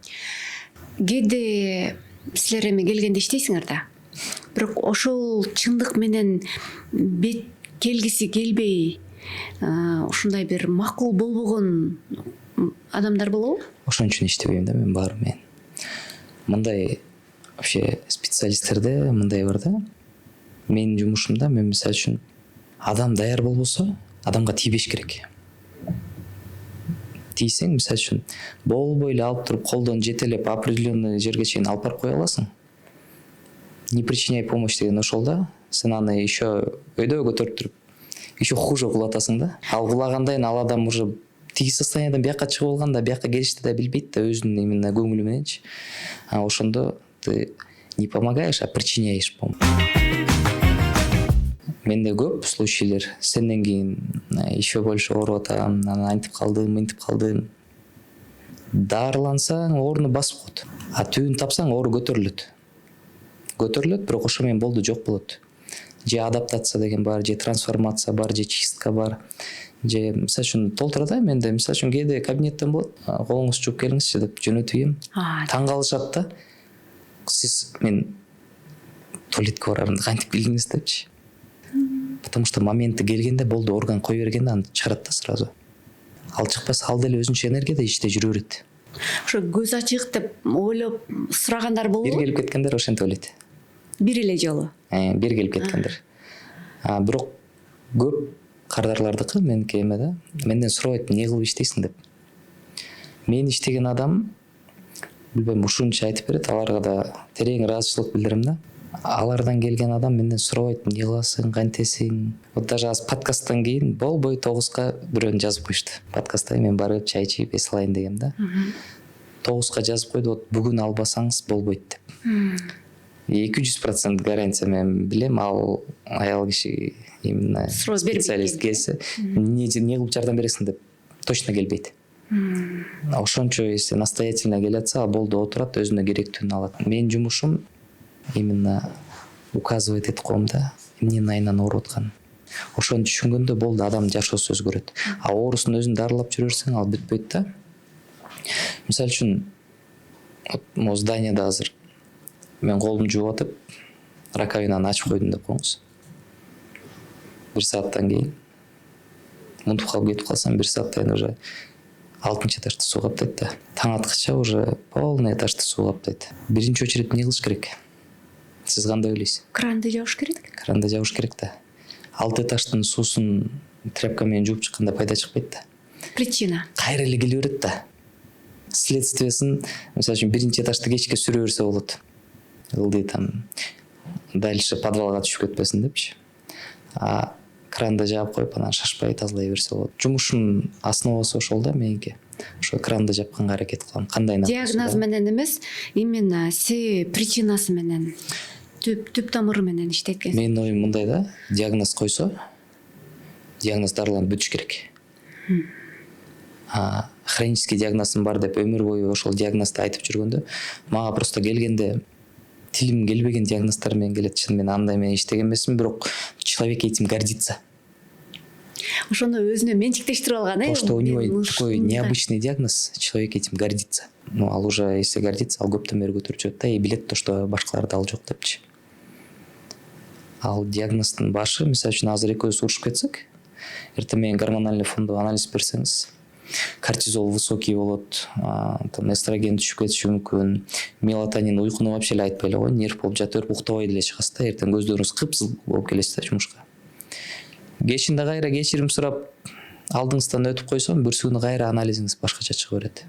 Кээде силер эми келгенде иштейсиңер да. Бирок ошол чындык менен бет келгиси келбей, ушундай бир макул болбогон адамдар болобу? Ошон үчүн иштебейм да мен баары менен. Мындай вообще специалисттерде мындай бар да. Менин жумушумда мен мисалы үчүн адам даяр болбосо, адамга тийбеш керек. Тийсең, мисалы үчүн болбой эле алып туруп колдон жетелеп определенный жерге чейин алып барып кое аласың. Не причиняй помощь деген ошол да. Сен аны еще өйдө көтөрүп туруп, еще хуже кулатасың да. Ал кулагандан ал адам уже тиги состояниядан бияка чыгып алганда, бияка келишти да билбейт да өзүнүн именно көңүлү мененчи. А ошондо ты не помогаешь, а причиняешь помощь. Менде көп случайлар, сенден кийин еще больше ооруп атам, анан антип калдым, мынтип калдым. Дарылансаң, ооруну басып коет. А түбүн тапсаң, оору көтөрүлөт. Бирок ошо менен болду жок болот. Же адаптация деген бар, же трансформация бар, же чистка бар. Же мисалы үчүн толтура да менде, мисалы үчүн кээде кабинеттен болот, колуңузду жууп келиңизчи деп жөнөтүп ийим. Таң калышат да. Сиз мен туалетке барарымды кантип билдиңиз депчи. Потому что моменти келгенде болду, орган кой бергенде аны чыгарат да сразу. Ал чыкпаса ал деле өзүнчө энергияда ичте жүрө берет. Ошо көз ачык деп ойлоп сурагандар болобу? Бир келип кеткендер ошентип элейт. Бир эле жолу. Бир келип кеткендер. Бирок көп кардарлардыкы меники эме да. Менден сурабайт, эмне кылып иштейсиң деп. Мен иштеген адам билбейм, ушунча айтып берет, аларга да терең ыраазычылык билдирем да. Алардан келген адам менден сурабайт, эмне кыласың, кантесиң. Вот даже аз подкасттан кийин болбой 9га бирөөнү жазып коюшту. Подкастта мен барып чай ичип эс алайын дегем да. 9га жазып койду, вот бүгүн албасаңыз болбойт деп. 200% гарантия менен билем, ал аял киши именно специалист келсе, эмне кылып жардам бересиң деп точно келбейт. Ошончо если настоятельно келатса, ал болду отурат, өзүнө керектүүнү алат. Менин жумушум именно указывать этип коем да, эмненин айынан ооруп атканын. Ошону түшүнгөндө болду, адам жашоосу өзгөрөт. А оорусун өзүн дарылап жүрө берсең, ал бүтпөйт да. Мисалы үчүн, могу зданияда азыр мен колумду жууп атып, раковинаны ачып койдум деп коюңуз. 1 сааттан кийин мынтип калып кетип калсам, 1 сааттан уже 6-чы этажды суу каптайт да. Таң аткыча уже полный этажды суу каптайт. Биринчи очередь эмне кылыш керек? Сиз кандай ойлойсуз? Кранды жабыш керек. Кранды жабыш керек да. 6 этаждын суусун тряпка менен жууп чыкканда пайда чыкпайт да. Причина. Кайра эле келе берет да. Следствиясын, мисалы үчүн 1-этажды кечке сүрө берсе болот. Ылдый там дальше подвалга түшүп кетпесин депчи. А кранды жаап коюп, анан шашпай тазалай берсе болот. Жумушум основасы ошол да меники. Ошо кранды жапканга аракет кылам. Кандай диагноз менен эмес, именно причинасы менен, түп тамыры менен иштейт экен. Менин оюм мындай да, диагноз койсо, диагноз дарыланып бүтүш керек. хронический диагнозум бар деп өмүр бою ошол диагнозду айтып жүргөндө мага просто келгенде тилим келбеген диагноздор менен келет. Чын мен андай менен иштеген эмесмин, бирок человек этим гордится. Ошону өзүнө менчиктештирип алган, То, что у него такой необычный диагноз, человек этим гордится. Ну, ал уже если гордится, ал көптөн бери көтөрүп жүрөт да, и билет то, что башкаларда ал жок депчи. Ал диагноздун башы, мисалы үчүн азыр экөөбүз урушуп кетсек, эртең менен гормональный фондо анализ берсеңиз, кортизол высокий болот, там эстроген түшүп кетиши мүмкүн, мелатонин, уйкуну вообще эле айтпай эле кой, нерв болуп жата берип уктабай деле чыгасыз да, эртең көздөрүңүз кыпсыз болуп келесиз да жумушка. Кечинде кайра кечирим сурап алдыңыздан өтүп койсом, бүрсү күнү кайра анализиңиз башкача чыга берет.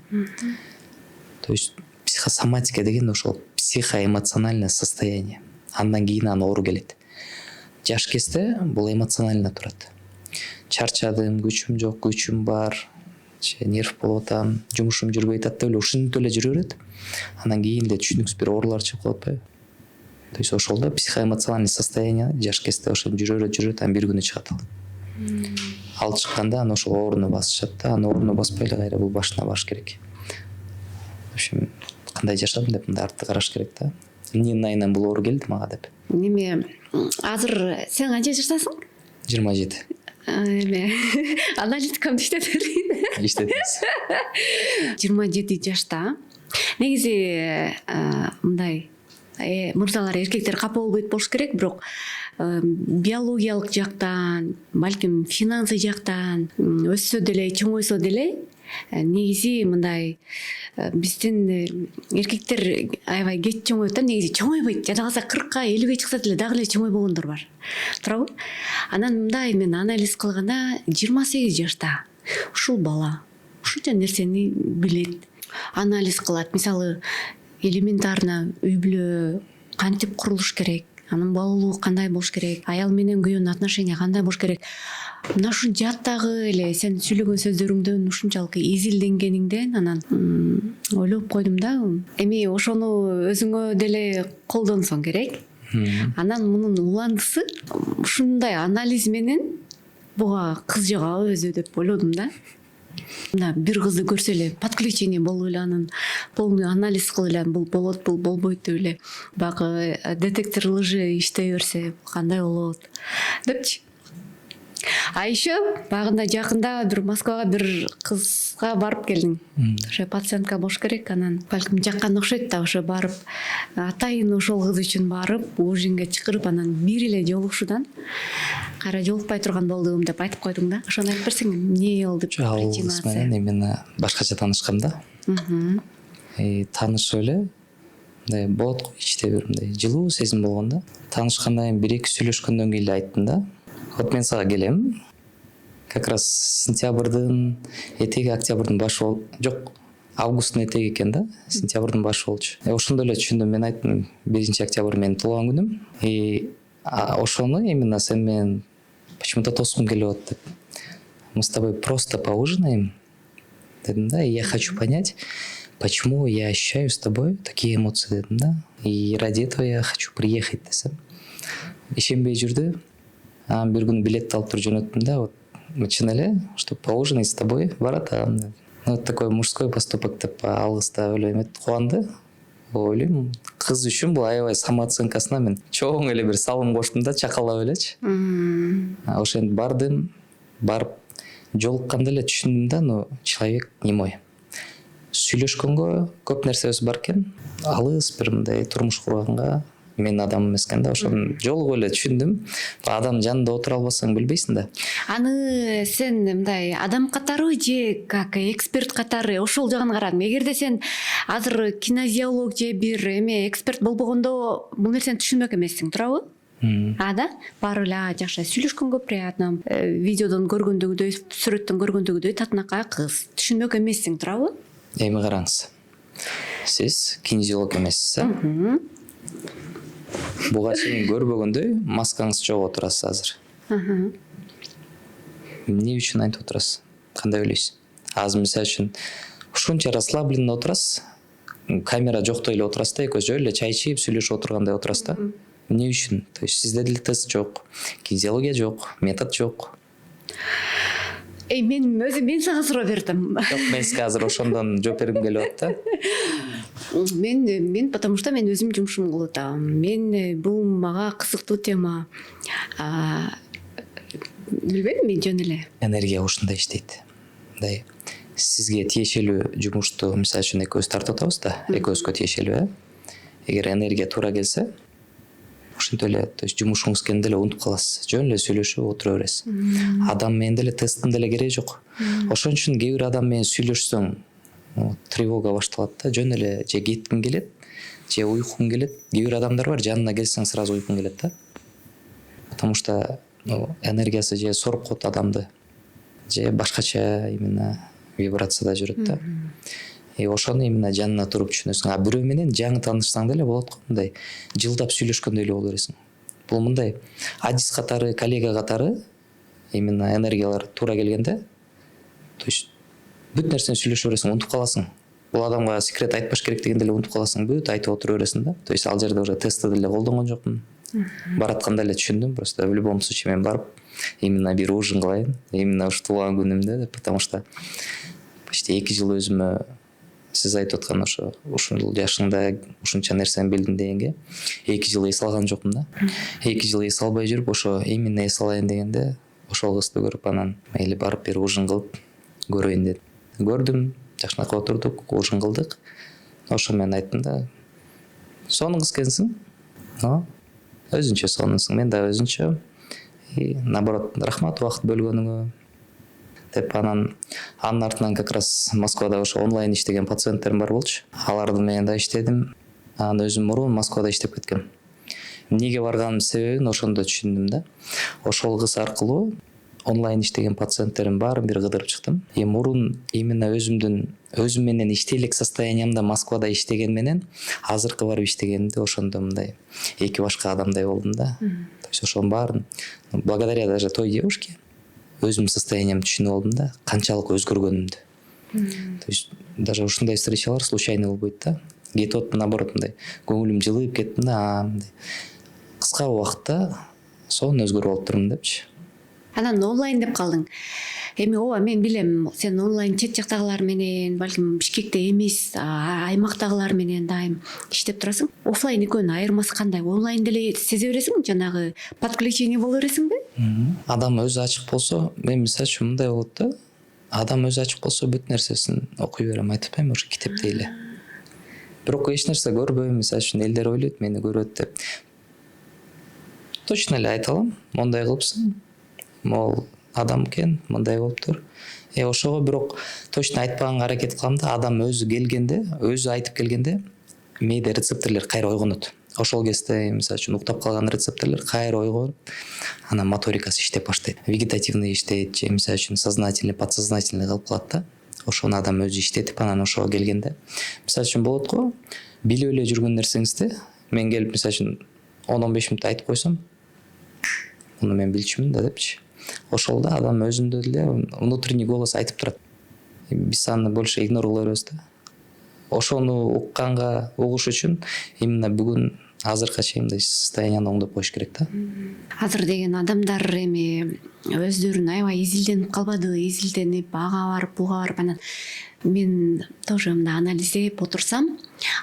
То есть психосоматика деген ошол психоэмоциональное состояние. Андан кийин аны оору келет. Жаш кезде бул эмоционально турат. Чарчадым, күчүм жок, күчүм бар, нерв болуп атам, жумушум жүрбөй атат деп эле ушинтип эле жүрө берет. Андан кийин эле түшүнүксүз бир оорулар чыгып калат атпайбы? То есть ошол да психоэмоциональный состояние жаш кезде ошол жүрө, анан бир күнү чыгат ал. Ал чыкканда аны ошол ооруну басышат да, аны ооруну баспай эле кайра бул башына барыш керек. В общем, кандай жашадым деп мындай артты караш керек да. Эмненин айынан бул оору келди мага деп. Неме азыр сен канча жаштасың? 27. Эме аналитикамды иштетет. Иштетебиз. 27 жашта. Негизи мындай мырзалар, эркектер капа болбойт болуш керек, бирок биологиялык жактан, балким финансы жактан өссө деле, чоңойсо деле негизи мындай биздин эркектер аябай кеч чоңойт да, негизи чоңойбойт. Жада калса 40-ка 50ге чыкса деле дагы эле чоңойбогондор бар. Туурабы? Анан мындай мен анализ кылганда 28 жашта ушул бала ушунча нерсени билет, анализ кылат. Мисалы, элементарно үй бүлө кантип курулуш керек, анын баалуулугу кандай болуш керек, аял менен күйөөнүн отношения кандай болуш керек. Мына ушун жаттагы эле сен сүйлөгөн сөздөрүңдөн ушунчалык изилденгениңден анан ойлоп койдум да, эми ошону өзүңө деле колдонсоң керек. Анан мунун уландысы ушундай анализ менен буга кыз жагабы өзү деп ойлодум да. Мына бир кызды көрсө эле подключение болуп эле анын полный анализ кылып эле бул болот, бул болбойт деп эле баягы детектор лжи иштей берсе кандай болот депчи. А еще багында жакында бир Москвага бир кызга барып келдим. Ошо пациентка болуш керек, анан балким жаккан окшойт да, ошо барып атайын ошол кыз үчүн барып ужинге чакырып, анан бир эле жолугушуудан кайра жолукпай турган болдум деп айтып койдуң да. Ошону айтып берсең, эмне болду? Ал кыз менен именно башкача таанышкам да. Таанышып эле мындай болот го, ичте бир мындай жылуу сезим болгон да. Таанышкандан кийин 1-2 сүйлөшкөндөн кийин эле айттым да. Вот мен сага келем. Как раз сентябрдын этеги, октябрдын башы жок, августтун этеги экен да, сентябрдын башы болчу. Ошондо эле түшүндүм, мен айттым 1-октябрь менин туулган күнүм. И ошону именно сен менен почему-то тоскум келип атат деп. Мы с тобой просто поужинаем, дедим да, и я хочу понять, почему я ощущаю с тобой такие эмоции, дедим да. И ради этого я хочу приехать десем. Ишенбей жүрдү. Бир күнү билетти алып туруп жөнөттүм да, вот чын эле, чтобы поужинать с тобой, баратам. Вот такой мужской поступок деп ал кыз да ойлойм, кубанды. Ойлойм, кыз үчүн бул аябай самооценкасына мен чоң эле бир салым коштум да, чакалап элечи. Ошентип бардым, барып жолукканда эле түшүндүм да, но человек не мой. Сүйлөшкөнгө көп нерсебиз бар экен. Алыс бир мындай турмуш курганга мен адам эмес экен да, ошону жолугуп эле түшүндүм. Адам жанында отура албасаң билбейсиң да. Аны сен мындай адам катары же как эксперт катары ошол жагын карадым. Эгерде сен азыр кинезиолог же бир эме эксперт болбогондо бул нерсени түшүнбөк эмессиң, туурабы? Да, баары эле жакшы сүйлөшкөнгө приятно, видеодон көргөндөгүдөй, сүрөттөн көргөндөгүдөй татынакай кыз. Түшүнбөк эмессиң, туурабы? Эми караңыз. Сиз кинезиолог эмессиз, а? Буга чейин көрбөгөндөй маскаңыз жогуп отурасыз азыр. Эмне үчүн айтып отурасыз? Кандай ойлойсуз? Азыр мисалы үчүн ушунча расслабленно отурасыз, камера жоктой эле отурасыз да, экөөбүз жөн эле чай ичип сүйлөшүп отургандай отурасыз да. Эмне үчүн? То есть сизде деле тест жок, кинезиология жок, метод жок. Мен сага суроо бердим. Жок, мен сизге азыр ошондон жооп бергим келип атат да. Мен потому что мен өзүм жумушумду кылып атам. Бул мага кызыктуу тема. Билбейм, мен жөн эле. Энергия ушундай иштейт. Мындай сизге тиешелүү жумушту мисалы үчүн экөөбүз тартып атабыз да, экөөбүзгө тиешелүү. Эгер энергия туура келсе, ошентип эле, то есть жумушуңуз келгенде эле унутуп каласыз. Жөн эле сүйлөшүп отура бересиз. Адам менен деле тесттин деле кереги жок. Ошон үчүн кээ бир адам менен сүйлөшсөң, тревога башталат да, жөн эле же кеткиң келет, же уйкуң келет. Кээ бир адамдар бар, жанына келсең сразу уйкуң келет да. Потому что энергиясы же соруп коет адамды, же башкача именно вибрацияда жүрөт да. Ошону именно жанына туруп түшүнөсүң. А бирөө менен жаңы таанышсаң деле болот го, мындай жылдап сүйлөшкөндөй эле боло бересиң. Бул мындай адис катары, коллега катары именно энергиялар туура келгенде, то есть бүт нерсени сүйлөшө бересиң, унутуп каласың. Бул адамга секрет айтпаш керек дегенде эле унутуп каласың, бүт айтып отура бересиң да. То есть ал жерде уже тестти деле колдонгон жокмун. Баратканда эле түшүндүм, просто в любом случае мен барып именно бир ужин кылайын, именно ушу туулган күнүмдө деп, потому что почти 2 жыл өзүмө сиз айтып аткан ушул жашыңда ушунча нерсени билдим дегенге 2 жыл эс алган жокмун да. 2 жыл эс албай жүрүп, ошо именно эс алайын дегенде ошол кызды көрүп, анан мейли барып бир ужин кылып көрөйүн дедим. Көрдүм, жакшынакай отурдук, ужин кылдык. Ошо мен айттым да, сонун кыз экенсиң, но өзүнчө сонунсуң, мен да өзүнчө. И наоборот, рахмат убакыт бөлгөнүңө деп. Анын артынан как раз Москвада ошо онлайн иштеген пациенттерим бар болчу. Алардын менен да иштедим. Анан өзүм мурун Москвада иштеп кеткем. Эмнеге барганымдын себебин ошондо түшүндүм да. Ошол кыз аркылуу онлайн иштеген пациенттерим баарын бир кыдырып чыктым. Мурун именно өзүм менен иштей элек состояниямда Москвада иштеген менен азыркы барып иштегенимде ошондо мындай эки башка адамдай болдум да. То есть ошонун баарын благодаря даже той девушке өзүмдүн состояниямды түшүнүп алдым да, канчалык өзгөргөнүмдү. То есть даже ушундай встречалар случайно болбойт да. Кетип атып, наоборот, мындай көңүлүм жылып кеттим да, мындай кыска убакытта сонун өзгөрүп алыптырмын депчи. Анан онлайн деп калдың. Ооба, мен билем, сен онлайн чет жактагылар менен, балким Бишкекте эмес, аймактагылар менен дайым иштеп турасың. Офлайн экөөнүн айырмасы кандай? Онлайн деле сезе бересиң, жанагы подключение боло бересиңби? Адам өзү ачык болсо, мен мисалы үчүн мындай болот да. Адам өзү ачык болсо бүт нерсесин окуй берем, айтып атпайм, ушу китептей эле. Бирок эч нерсе көрбөйм, мисалы үчүн элдер ойлойт мени көрөт деп. Точно эле айта алам, мондай кылыпсың. Мол адам экен, мындай болуптур. Ошого бирок точно айтпаганга аракет кылам да, адам өзү келгенде, өзү айтып келгенде мээде рецепторлор кайра ойгонот. Ошол кезде мисалы үчүн уктап калган рецепторлор кайра ойгонуп, анан моторикасы иштеп баштайт. Вегетативный иштейт, же мисалы үчүн сознательный, подсознательный кылып калат да. Ошону адам өзү иштетип, анан ошого келгенде, мисалы үчүн болот го, билип эле жүргөн нерсеңизди мен келип мисалы үчүн 10-15 мүнөт айтып койсом, муну мен билчүмүн да депчи. Ошол да адам өзүндө деле внутренний голос айтып турат. Биз аны больше игнор кыла беребиз да. Ошону угуш үчүн именно бүгүн азыркы чейин мындай состоянияны оңдоп коюш керек да. Азыр деген адамдар эми өздөрүн аябай изилденип калбады, изилденип ага барып, буга барып, анан мен тоже мындай анализдеп отурсам,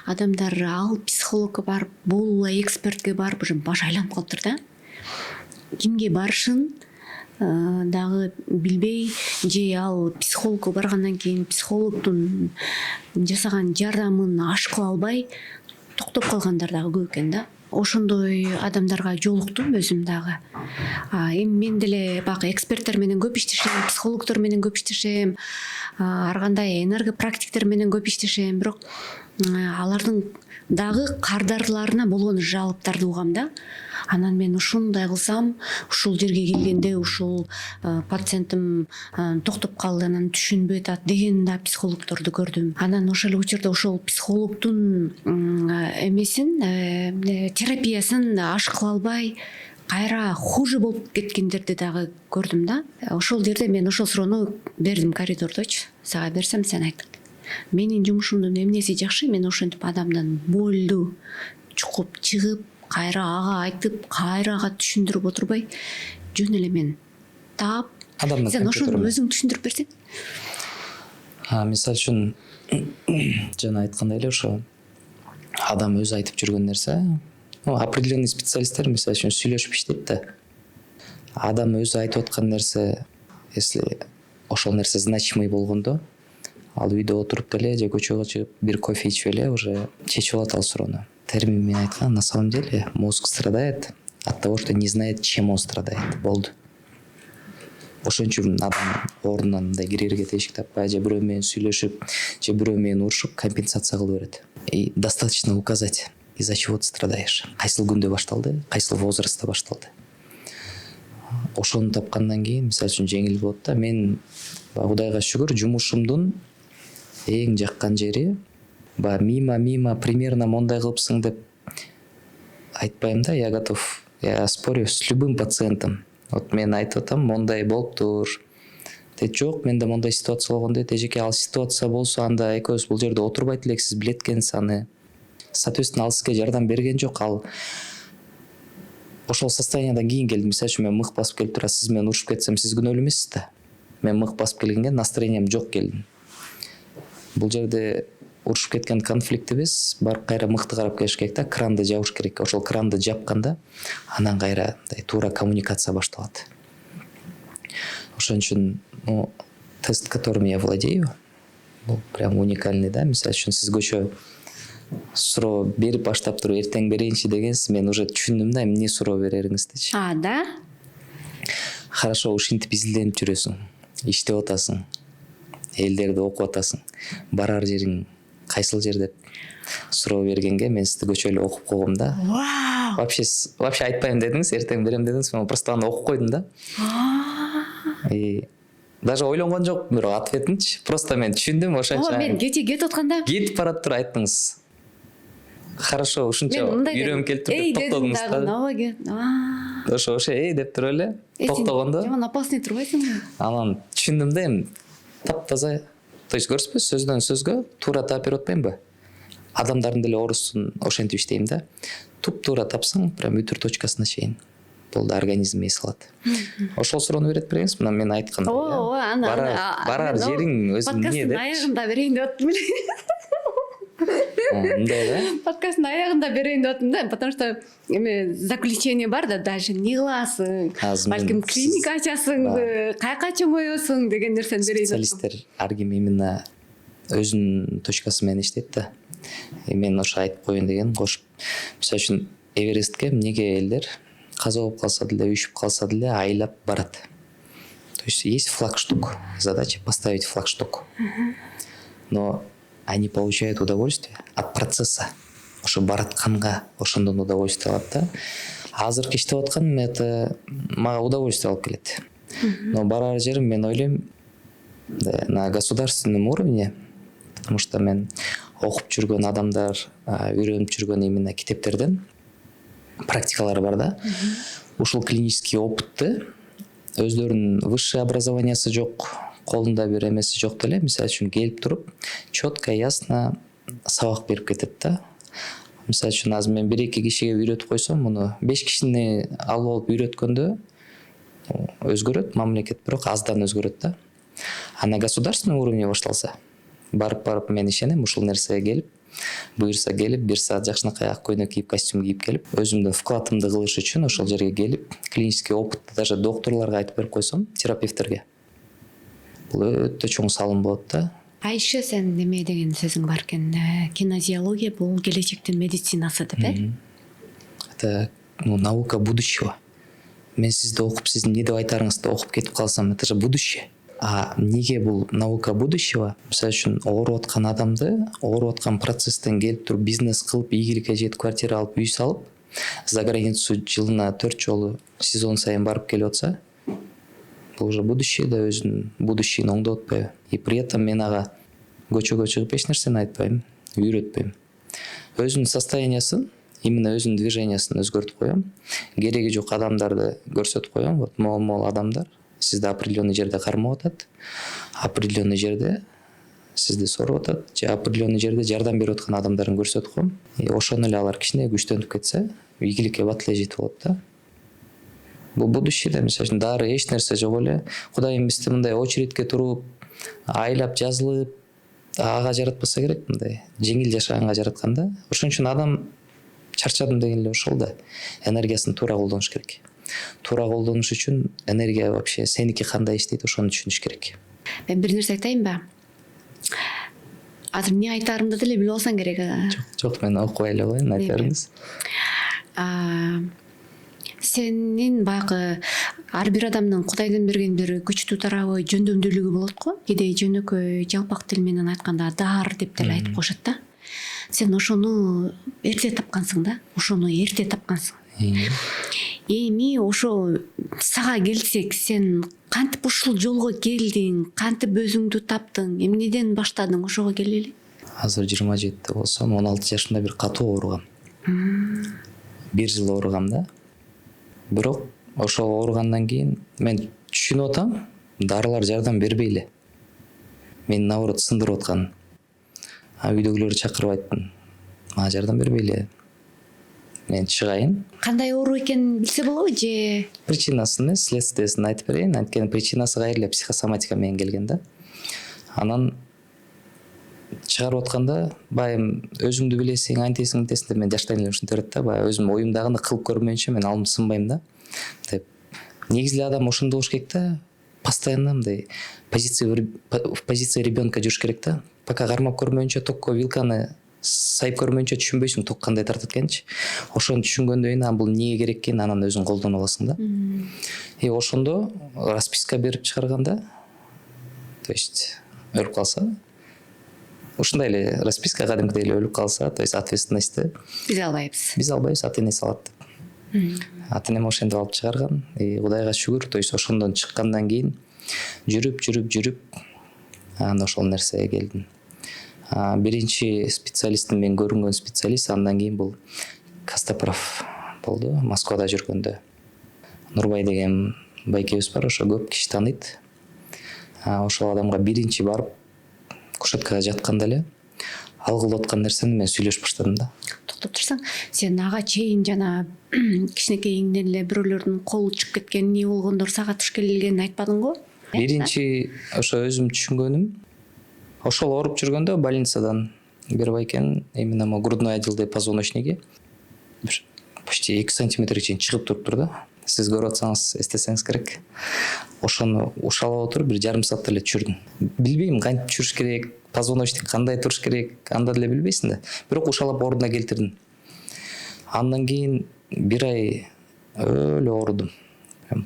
адамдар ал психологко барып, бул экспертке барып уже башы айланып калыптыр да. Кимге барышын дагы билбей, же ал психологко баргандан кийин психологдун жасаган жардамын аш кыла албай токтоп калгандар дагы көп экен да. Ошондой адамдарга жолуктум өзүм дагы. Эми мен деле бак эксперттер менен көп иштешем, психологдор менен көп иштешем, ар кандай энергопрактиктер менен көп иштешем, бирок алардын дагы кардарларына болгон жалоптарды угам да. Анан мен ушундай кылсам, ушул жерге келгенде ушул пациентим токтоп калды, анан түшүнбөй атат деген да психологдорду көрдүм. Анан ошол учурда ошол психологдун эмесин, терапиясын аш кыла албай, кайра хуже болуп кеткендерди дагы көрдүм да. Ошол жерде мен ошол суроону бердим коридордочу. Сага берсем сен айт. Менин жумушумдун эмнеси жакшы? Мен ошентип адамдан болду чукуп чыгып, кайра ага айтып, кайра ага түшүндүрүп отурбай, жөн эле мен таап адамдын сен ошону компьютери өзүң түшүндүрүп берсең. мисалы үчүн жана айткандай эле ошо адам өзү айтып жүргөн нерсе, определенный специалисттер мисалы үчүн сүйлөшүп иштейт да. Адам өзү айтып аткан нерсе, если ошол нерсе значимый болгондо, ал үйдө отуруп деле же көчөгө чыгып бир кофе ичип эле уже чечип алат ал суроону. Термин менен айтканда, на самом деле мозг страдает от того, что не знает, чем он страдает. Болду. Ошон үчүн адам ордунан мындай кирерге тешик таппай, же бирөө менен сүйлөшүп, же бирөө менен урушуп компенсация кылып берет. И достаточно указать, из-за чего ты страдаешь. Кайсыл күндө башталды, кайсыл возрастта башталды. Ошону тапкандан кийин мисалы үчүн жеңил болот да. Мен Кудайга шүгүр жумушумдун эң жаккан жери мимо примерно мондай кылыпсың деп айтпайм да. Я готов, я спорю с любым пациентом. Вот мен айтып атам, мондай болуптур. Жок, менде мондай ситуация болгон дейт. Эжеке, ал ситуация болсо анда экөөбүз бул жерде отурбайт элек, сиз билет экенсиз аны. Соответственно, ал сизге жардам берген жок. Ал ошол состояниядан кийин келди. Мисалы үчүн мен мык басып келип тура сиз менен урушуп кетсем, сиз күнөөлүү эмессиз да. Мен мык басып келгенге настроением жок келдим. Бул жерде урушуп кеткен конфликтибиз барып кайра мыкты карап келиш керек да, кранды жабыш керек. Ошол кранды жапканда анан кайра туура коммуникация башталат. Ошон үчүн тест, которым я владею, бул прям уникальный да. Мисалы үчүн сиз көчө суроо берип баштап туруп эртең берейинчи дегенсиз, мен уже түшүндүм да эмне суроо берериңиздичи. Да? Хорошо, ушинтип изилденип жүрөсүң, иштеп атасың, элдерди окуп атасың. Барар жериң кайсыл жер деп суроо бергенге мен сизди көчө эле окуп койгом да. Вау! Вообще айтпайм дедиңиз, эртең берем дедиңиз, мен просто аны окуп койдум да. И даже ойлонгон жокмун бирок ответинчи. Просто мен түшүндүм ошончо. Мен кече кетип атканда Кетип барат туруп айттыңыз. Хорошо, ушунча үйрөнүп келип туруп деп токтодуңуз да. Ошо деп туруп эле токтогондо жаман опасный турбайсыңбы? анан түшүндүм да, эми таптаза. То есть көрсөтпөйсүз, сөздөн сөзгө туура таап берип атпаймынбы? Адамдардын деле оорусун ошентип иштейм да. Туп-туура тапсаң, прям ütүр точкасына чейин. Болду, организм эс алат. Ошол суроону берет береңиз, мына мен айткан. Барар жериң өзүң эмне деп. Подкасттын аягында берейин деп аттым эле. Мындай да. Подкасттын аягында берейин деп аттым да, потому что эме заключение бар да, дальше не кыласың, балким клиника ачасың, каяка чоңоесуң деген нерсени берейин деп аттым. Специалисттер ар ким именно өзүнүн точкасы менен иштейт да. Мен ошо айтып коеюн деген кошуп. Мисалы үчүн Эверестке эмнеге элдер каза болуп калса деле, үйшүп калса деле айлап барат. То есть флагшток. Задача поставить флагшток. Но они получают удовольствие от процесса. Ошо баратканга ошондон удовольствие алат да. Азыркы иштеп атканым это мага удовольствие алып келет. Но барар жерим, мен ойлойм, на государственном уровне, потому что мен окуп жүргөн адамдар, үйрөнүп жүргөн именно китептерден практикалар бар да. Ушул клинический опытты өздөрүнүн высшее образованиясы жок, колунда бир эмеси жок деле, мисалы үчүн келип туруп, четко, ясно сабак берип кетет да. Мисалы үчүн азыр мен 1-2 кишиге үйрөтүп койсом, муну 5 кишини алып үйрөткөндө өзгөрөт мамлекет, бирок аздан өзгөрөт да. А на государственном уровне башталса, барып мен ишенем, ушул нерсеге келип, буюрса келип, 1 саат жакшынакай ак көйнөк кийип, костюм кийип келип, өзүмдүн вкладымды кылыш үчүн ошол жерге келип, клинический опытты даже докторлорго айтып берип койсом, терапевттерге, бул өтө чоң салым болот да. Еще сен неме деген сөзүң бар экен, кинезиология бул келечектин медицинасы деп, Это наука будущего. Мен сизди окуп, сиздин эмне деп айтарыңызды окуп кетип калсам, это же будущее. А эмнеге бул наука будущего? Мисалы үчүн ооруп аткан адамды, ооруп аткан процесстен келип туруп бизнес кылып, ийгиликке жетип, квартира алып, үй салып, за границу жылына 4 жолу сезон сайын барып келип атса, бул уже будущее да, өзүнүн будущийин оңдоп атпайбы? И при этом мен ага көчөгө чыгып эч нерсени айтпайм, үйрөтпөйм. Өзүнүн состояниясын, именно өзүнүн движениясын өзгөртүп коем. Кереги жок адамдарды көрсөтүп коем. Вот мол адамдар сизди определенный жерде кармап атат, определенный жерде сизди соруп атат, же определенный жерде жардам берип аткан адамдарын көрсөтүп коем. И ошону эле алар кичине күчтөнүп кетсе, ийгиликке бат эле жетип алат да. бул будущее да, мисалы үчүн дары эч нерсе жок эле. Кудай эместе мындай очередке туруп, айлап жазылып ага жаратпаса керек, мындай жеңил жашаганга жараткан да. Ошон үчүн адам чарчадым деген эле ошол да. Энергиясын туура колдонуш керек. Туура колдонуш үчүн энергия вообще сеники кандай иштейт, ошону түшүнүш керек. Мен бир нерсе айтайынбы? Азыр эмне айтаарымды деле билип алсаң керек. Жок, мен окубай эле коеюн, айта бериңиз. Сенин баягы ар бир адамдын Кудайдан берген бир күчтүү тарабы жөндөмдүүлүгү болот го. Кээде жөнөкөй жалпак тил менен айтканда дар деп деле айтып коюшат да. Сен ошону эрте тапкансың да. Ошону эрте тапкансың. Эми ошо сага келсек, сен кантип ушул жолго келдиң, кантип өзүңдү таптың, эмнеден баштадың ошого келели? Азыр 27 болсом, 16 жашымда бир катуу ооругам. 1 жыл ооругам да. Бирок ошол ооругандан кийин мен түшүнүп атам, дарылар жардам бербей эле. Мени наоборот сындырып аткан. Үйдөгүлөрдү чакырып айттым. Мага жардам бербей эле. Мен чыгайын. Кандай оору экенин билсе болобу же? Причинасын эмес, следствиесин айтып берейин. Анткени причинасы кайра эле психосоматика менен келген да. Анан чыгарып атканда, байым өзүңдү билесиң, антесиң, мынтесиң деп мен жаштан эле ушинтип берет да. Баягы өзүм оюмдагыны кылып көрмөйүнчө мен алым сынбайм да. Деп. Негизи эле адам ошондой болуш керек да. Постоянно мындай в позиции ребенка жүрүш керек да. Пока кармап көрмөйүнчө, токко вилканы сайып көрмөйүнчө түшүнбөйсүң ток кандай тартат экенинчи. Ошону түшүнгөндөн кийин бул эмнеге керек экенин анан өзүң колдоно аласың да. Ошондо расписка берип чыгарганда, то есть өлүп калса, ушундай эле расписка кадимкидей эле өлүп калса, то есть ответственностьты биз албайбыз, ата энеси алат деп. Ата энем ошентип алып чыгарган. Кудайга шүгүр, то есть ошондон чыккандан кийин жүрүп анан ошол нерсеге келдим. Биринчи специалистим, мен көрүнгөн специалист, андан кийин бул Костоправ болду, Москвада жүргөндө. Нурбай деген байкебиз бар, ошо көп киши тааныйт. Ошол адамга биринчи барып кушеткага жатканда эле ал кылып аткан нерсени мен сүйлөшүп баштадым да. Токтоп турсаң, сен ага чейин жана кичинекейиңден эле бирөөлөрдүн колу чыгып кеткен, эмне болгондор сага туш келгенин айтпадың го? Биринчи ошо өзүм түшүнгөнүм, ошол ооруп жүргөндө больницадан бир байкен именно мо грудной отделде позвоночниги бир почти 2 сантиметрге чейин чыгып туруптур да. Сиз көрүп атсаңыз эстесеңиз керек. Ошону ушалап отуруп бир жарым саат эле түшүрдүм. Билбейм кантип түшүрүш керек, позвоночник кандай туруш керек, анда деле билбейсиң да. Бирок ушалап ордуна келтирдим. Андан кийин бир ай өлө оорудум.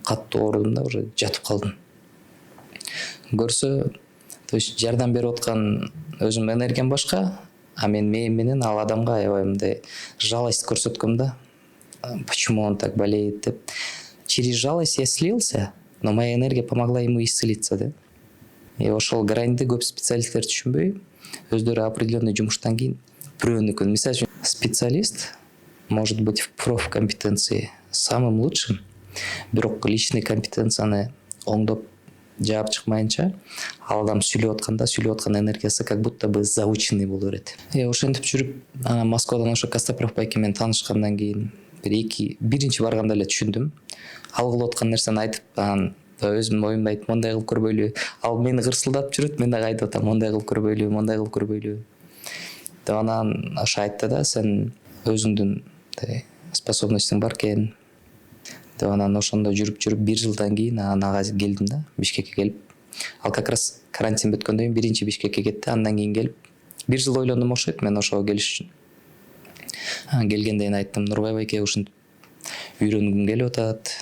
Катуу оорудум да, уже жатып калдым. Көрсө, то есть жардам берип аткан өзүм энергиям башка, а мен менен ал адамга аябай мындай жалость көрсөткөм да. Почему он так болеет деп. Через жалость я слился, но моя энергия помогла ему исцелиться да. Ошол граньды көп специалисттер түшүнбөй, өздөрү определенный жумуштан кийин бирөөнүкүн. Мисалы үчүн специалист может быть в профкомпетенции самым лучшим, бирок личный компетенцияны оңдоп жаап чыкмайынча, ал адам сүйлөп аткан энергиясы как будто бы заученный боло берет. Ошентип жүрүп, Москвадан ошо Костоправ байке менен таанышкандан кийин биринчи барганда эле түшүндүм. Ал кылып аткан нерсени айтып, анан өзүмдүн оюмда айтып, мондай кылып көрбөйлү. Ал мени кырсылдап жүрөт, мен дагы айтып атам, мондай кылып көрбөйлү. Деп анан ошо айтты да, сен өзүңдүн способностьң бар экен. Деп анан ошондо жүрүп 1 жылдан кийин ага келдим да, Бишкекке келип. Ал как раз карантин бүткөндөн кийин биринчи Бишкекке кетти, андан кийин келип 1 жыл ойлондум окшойт мен ошого келиш үчүн. Келгенден кийин айттым, Нурбай байке ушинтип үйрөнгүм келип атат.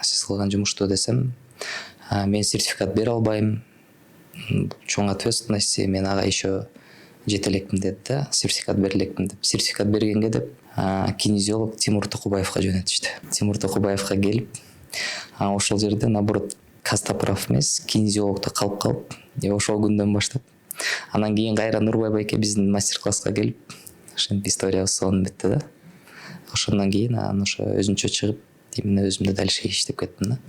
Сиз кылган жумушту десем, мен сертификат бере албайм. Чоң ответственность, мен ага еще жете элекмин деди да, сертификат бере элекмин деп. Сертификат бергенге деп кинезиолог Тимур Токубаевка жөнөтүштү. Тимур Токубаевка келип, ошол жерде наоборот Костоправ эмес, кинезиологдо калып, ошол күндөн баштап. Анан кийин кайра Нурбай байке биздин мастер-класска келип, ошентип историябыз сонун бүттү да. Ошондон кийин анан ошо өзүнчө чыгып, именно өзүмдө дальше иштеп кеттим да.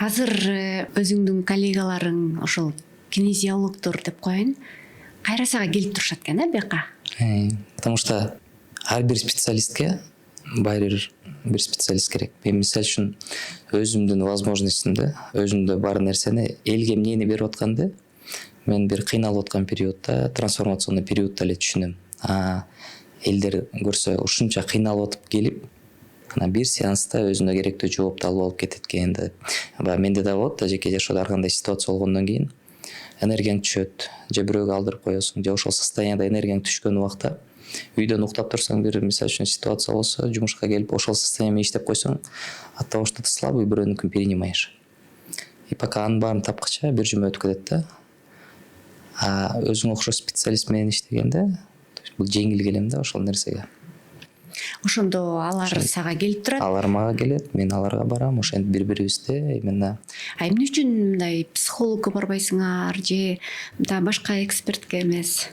Азыр өзүңдүн коллегаларың ошол кинезиологдор деп коеюн, кайра сага келип турушат экен бияка? Потому что ар бир специалистке бир специалист керек. Мен мисалы үчүн өзүмдүн возможностьумду, өзүмдө бар нерсени элге эмнени берип атканды мен бир кыйналып аткан периодда, трансформационный периоддо эле түшүнөм. Элдер көрсө ушунча кыйналып атып келип, анан бир сеанста өзүнө керектүү жоопту алып алып кетет экен деп. Менде да болот да, жеке жашоодо ар кандай ситуация болгондон кийин энергияң түшөт, же бирөөгө алдырып коесуң, же ошол состоянияда энергияң түшкөн убакта үйдөн уктап турсаң, бир мисалы үчүн ситуация болсо, жумушка келип ошол состояние менен иштеп койсоң, от того, что ты слабый, бирөөнүкүн принимаешь. И пока анын баарын тапкача бир жума өтүп кетет да. Өзүңө окшош специалист менен иштегенде, бул жеңил келем да ошол нерсеге. Ошондо алар сага келип турат. Алар мага келет, мен аларга барам, ошентип бири-бирибизди именно. Эмне үчүн мындай психологко барбайсыңар же башка экспертке эмес?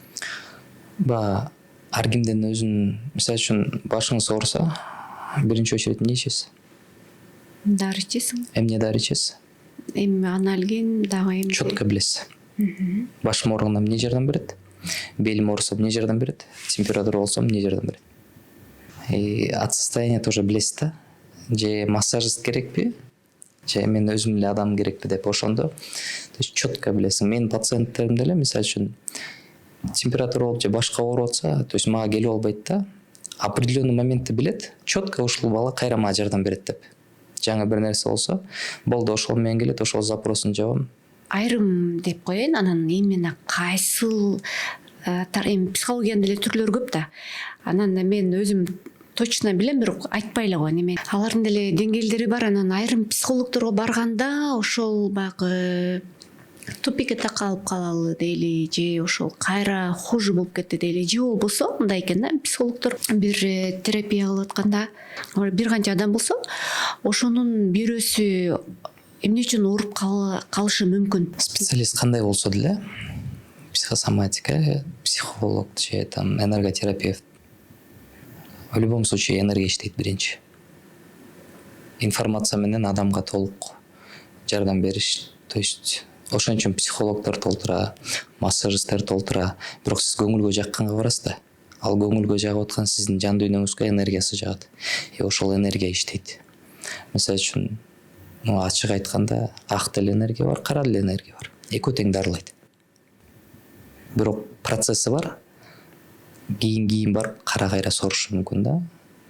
Ар кимдин өзүнүн, мисалы үчүн башыңыз ооруса, биринчи очередь эмне ичесиз? Дары ичесиң. Эмне дары ичесиз? Анальгин, дагы эмне? Четко билесиз. Башым ооруганда эмне жардам берет? Белим ооруса эмне жардам берет? Температура болсо эмне жардам берет? И от состояния тоже билесиз да. Же массажист керекпи? Же мен өзүм эле адам керекпи деп ошондо. То есть четко билесиң. Менин пациенттерим деле мисалы үчүн температура болуп же башка ооруп атса, то есть мага келип албайт да. Определенный моментте билет, четко ушул бала кайра мага жардам берет деп. Жаңы бир нерсе болсо, болду ошол менен келет, ошол запросун жабам. Айрым деп коеюн, анан именно кайсыл психологиянын деле түрлөрү көп да. Анан мен өзүм точно билем, бирок айтпай эле коеюн. Эми алардын деле деңгээлдери бар. Анан айрым психологдорго барганда ошол баягы тупикке такалып калалы дейли, же ошол кайра хуже болуп кетти дейли, же болбосо мындай экен да, психологдор бир терапия кылып атканда бир канча адам болсо, ошонун бирөөсү эмне үчүн ооруп калышы мүмкүн. Специалист кандай болсо деле, психосоматика, психолог же там энерготерапевт, в любом случае энергия иштейт биринчи. Информация менен адамга толук жардам бериш, то есть ошон үчүн психологдор толтура, массажисттер толтура, бирок сиз көңүлгө жакканга барасыз да. Ал көңүлгө жагып аткан сиздин жан дүйнөңүзгө энергиясы жагат. Ошол энергия иштейт. Мисалы үчүн, ачык айтканда, ак деле энергия бар, кара деле энергия бар. Экөө тең дарылайт. Бирок процесси бар. Кийин барып кара кайра сорушу мүмкүн да.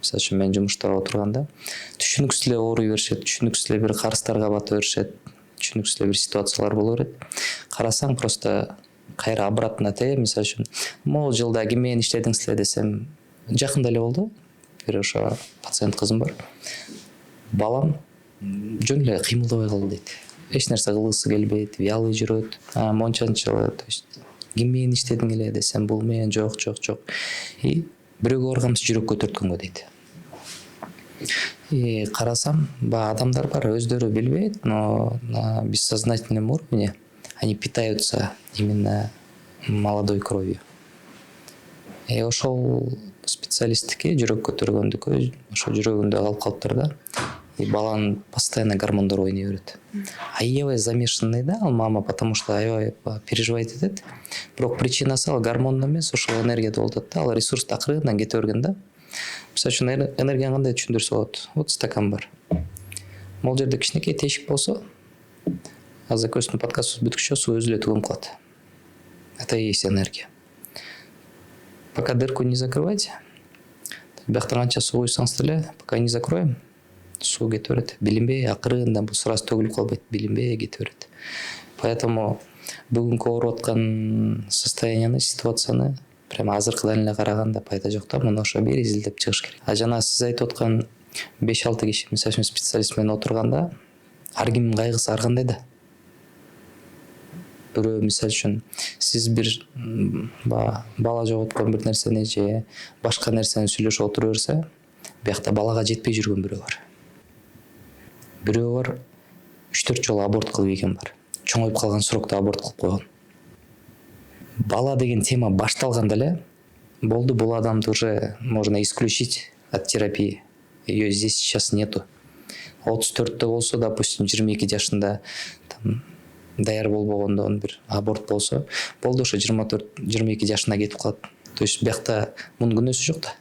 Мисалы үчүн мен жумушта отурганда түшүнүксүз эле ооруй беришет, түшүнүксүз эле бир карыздарга бата беришет, түшүнүксүз эле бир ситуациялар боло берет. Карасаң просто кайра обратно мисалы үчүн, могул жылда ким менен иштедиңиз десем, жакында эле болду. Бир ошо пациент кызым бар. Балам жөн эле кыймылдабай калды дейт. Эч нерсе кылгысы келбейт, вялый жүрөт, мончанчылы, то есть ким менен иштедиң эле десем, бул менен жок. И бирөөгө барганбыз жүрөккө төрткөнгө дейт. И карасам, адамдар бар, өздөрү билбейт, но на бессознательном уровне они питаются именно молодой кровью. И ошол специалисттикке жүрөк көтөргөндүккө ошо жүрөгүндө калып калыптыр да. И баланын постоянно гормондору ойной берет. Аябай замешанный да ал мама, потому что аябай переживать этет. Бирок причинасы ал гормондо эмес, ошол энергияда болуп атат да. Ал ресурс акырындан кете берген да. Мисалы үчүн энергияны кандай түшүндүрсө болот? Вот стакан бар. Могул жерде кичинекей тешик болсо, азыр көзүн подкаст бүткүчө суу өзү эле түгөнүп калат. Это и есть энергия. Пока дырку не закрывайте, бияктан канча суу куйсаңыз деле, пока не закроем, суу кете берет. Билинбей акырындан бул сразу төгүлүп калбайт, билинбей кете берет. Поэтому бүгүнкү ооруп аткан состоянияны, ситуацияны прямо азыркыдан эле караганда пайда жок да, муну ошо бир изилдеп чыгыш керек. Жана сиз айтып аткан 5-6 киши, мисалы үчүн специалист менен отурганда, ар кимдин кайгысы ар кандай да. Бирөө мисалы үчүн сиз бир бала жоготкон бир нерсени же башка нерсени сүйлөшүп отура берсе, биякта балага жетпей жүргөн бирөө бар. Бирөө бар 3-4 жолу аборт кылып ийген бар. Чоңоюп калган срокто аборт кылып койгон. Бала деген тема башталганда эле болду, бул адамды уже можно исключить от терапии. Её здесь сейчас нету. 34-тө болсо, допустим, 22 жашында там даяр болбогондон бир аборт болсо, болду ошо 24-22 жашына кетип калат. То есть биякта мунун күнөөсү жок да.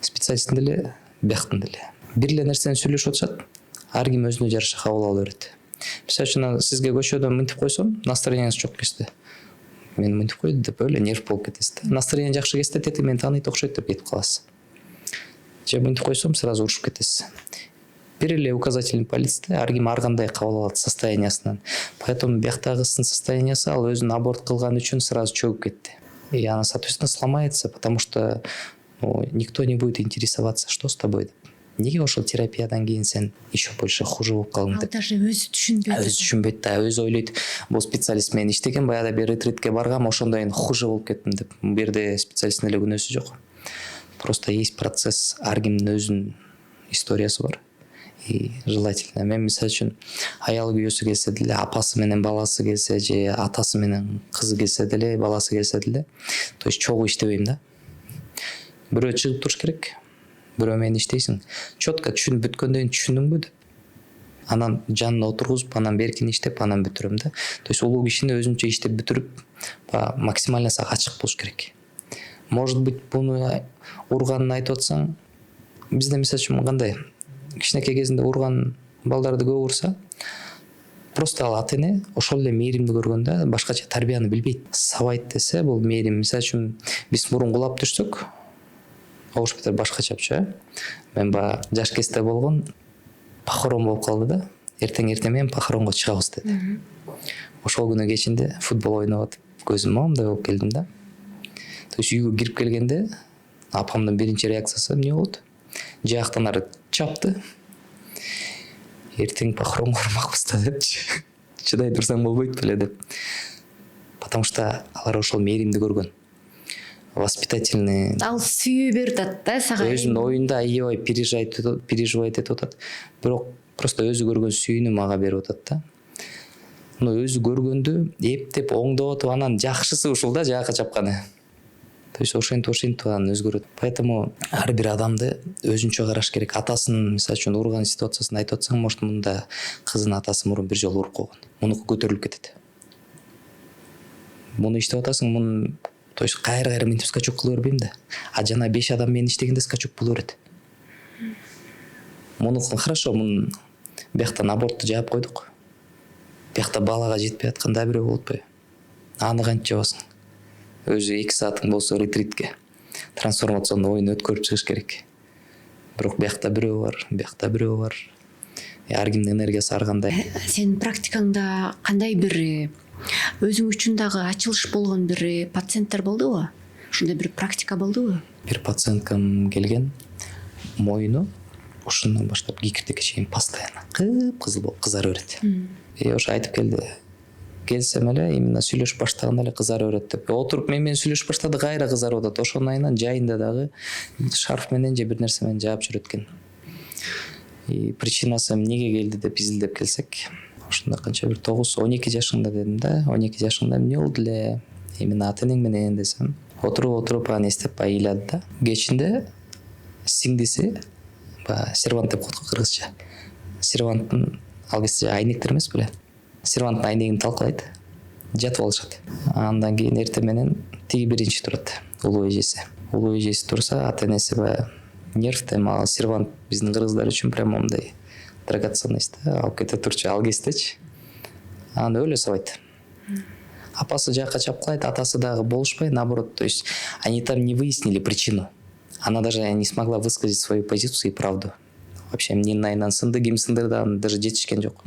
специалисттин деле бияктын деле бир эле нерсени сүйлөшүп атышат, ар ким өзүнө жараша кабыл ала берет. Мисалы үчүн сизге көчөдөн мынтип койсом, настроениеңиз жок кезде мен мынтип койду деп эле нерв болуп кетесиз да. Настроение жакшы кезде тети мени тааныйт окшойт деп кетип каласыз. Же мынтип койсом сразу урушуп кетесиз. Бир эле указательный палец да, ар ким ар кандай кабыл алат состояниясынан. Поэтому бияктагы кыздын состояниясы ал өзүн аборт кылган үчүн сразу чөгүп кетти. И она, соответственно, сломается, потому что никто не будет интересоваться, что с тобой деп. Неге ошол терапиядан кийин сен еще больше хуже болуп калдың деп. Ал даже өзү түшүнбөйт. Өзү түшүнбөйт да, өзү ойлойт, бул специалист менен иштеген, баягы бир ретритке баргам, ошондон хуже болуп кеттим деп. Бул жерде специалисттин эле күнөөсү жок. Просто есть процесс, ар кимдин өзүнүн историясы бар. И желательно мен мисалы үчүн аял күйөөсү келсе деле, апасы менен баласы келсе же атасы менен кызы келсе деле, баласы келсе деле, то есть чогуу иштебейм да. Бирөө чыгып туруш керек, бирөө менен иштейсиң, четко түшүнүп бүткөндөн түшүндүңбү деп. Анан жанына отургузуп, анан беркини иштеп, анан бүтүрөм да. То есть улуу кишини өзүнчө иштеп бүтүрүп, максимально сага ачык болуш керек. Может быть, буну урганын айтып атсаң, бизде мисалы үчүн кандай кичинекей кезинде урган балдарды көп урса, просто ал ата эне ошол эле мээримди көргөндө башкача тарбияны билбейт. Сабайт десе бул мээрим. Мисалы үчүн биз мурун кулап түшсөк, ош бетер башкачапчы. Мен баягы жаш кезде болгон похорон болуп калды да. Эртең менен похоронго чыгабыз деди. Ошол күнү кечинде футбол ойноп атып көзүм моундай болуп келдим да. То есть үйгө кирип келгенде апамдын биринчи реакциясы эмне болот? Жактан ары чапты. Эртең похоронго бармакпыз да депчи. Чыдай турсаң болбойт беле деп. Потому что алар ошол мээримди көргөн. Воспитательный. Ал сүйө берип атат да сага. Өзүнүн оюнда аябай переживать этип атат. Бирок просто өзү көргөн сүйүүнү мага берип атат да. Но өзү көргөндү эптеп оңдоп атып, анан жакшысы ушул да жаакка чапканы. То есть ошентип анан өзгөрөт. Поэтому ар бир адамды өзүнчө караш керек. Атасын мисалы үчүн урган ситуациясын айтып атсаң, может мында кызын атасы мурун бир жолу уруп койгон. Мунуку көтөрүлүп кетет. Муну иштеп атасың, муну то есть кайра мынтип скачок кыла бербейм да. А жана 5 адам менен иштегенде скачок боло берет. Мунуку хорошо, мун бияктан абортту жаап койдук. Биякта балага жетпей атканда бирөө болуп атпайбы? Аны кантип жабасың? Өзү 2 саатың болсо ретритке трансформационный оюн өткөрүп чыгыш керек. Бирок биякта бирөө бар. Ар кимдин энергиясы ар кандай. Сен практикаңда кандай бир өзүң үчүн дагы ачылыш болгон бир пациенттер болдубу? Ушундай бир практика болдубу? Бир пациенткам келген, моюну ушундан баштап кикиртекке чейин постоянно кып-кызыл болуп кызара берет. И ошо айтып келди. Келсем эле именно сүйлөшүп баштаганда эле кызара берет деп. Отуруп менен сүйлөшүп баштады, кайра кызарып атат. Ошонун айынан жайында дагы шарф менен же бир нерсе менен жаап жүрөт экен. И причинасы эмнеге келди деп изилдеп келсек, ошондо канча бир 9-12 жашыңда дедим да. 12 жашыңда эмне болду эле? Именно ата энең менен десем, отуруп аны эстеп ыйлады да. Кечинде сиңдиси сервант деп коет кыргызча. Серванттын ал кезде айнектер эмес беле? Серванттын айнегин талкалайт, жатып алышат. Андан кийин эртең менен тиги биринчи турат, улуу эжеси. Улуу эжеси турса, ата энеси нервте, ал сервант биздин кыргыздар үчүн прям мындай драгоценность да, алып кете турчу, ал кездечи. Аны өлө сабайт. Апасы жакка чапкылайт, атасы дагы болушпай, наоборот, то есть они там не выяснили причину. Она даже не смогла высказать свою позицию и правду. Вообще эмненин айынан сынды, ким сындырды, даже жетишкен жок.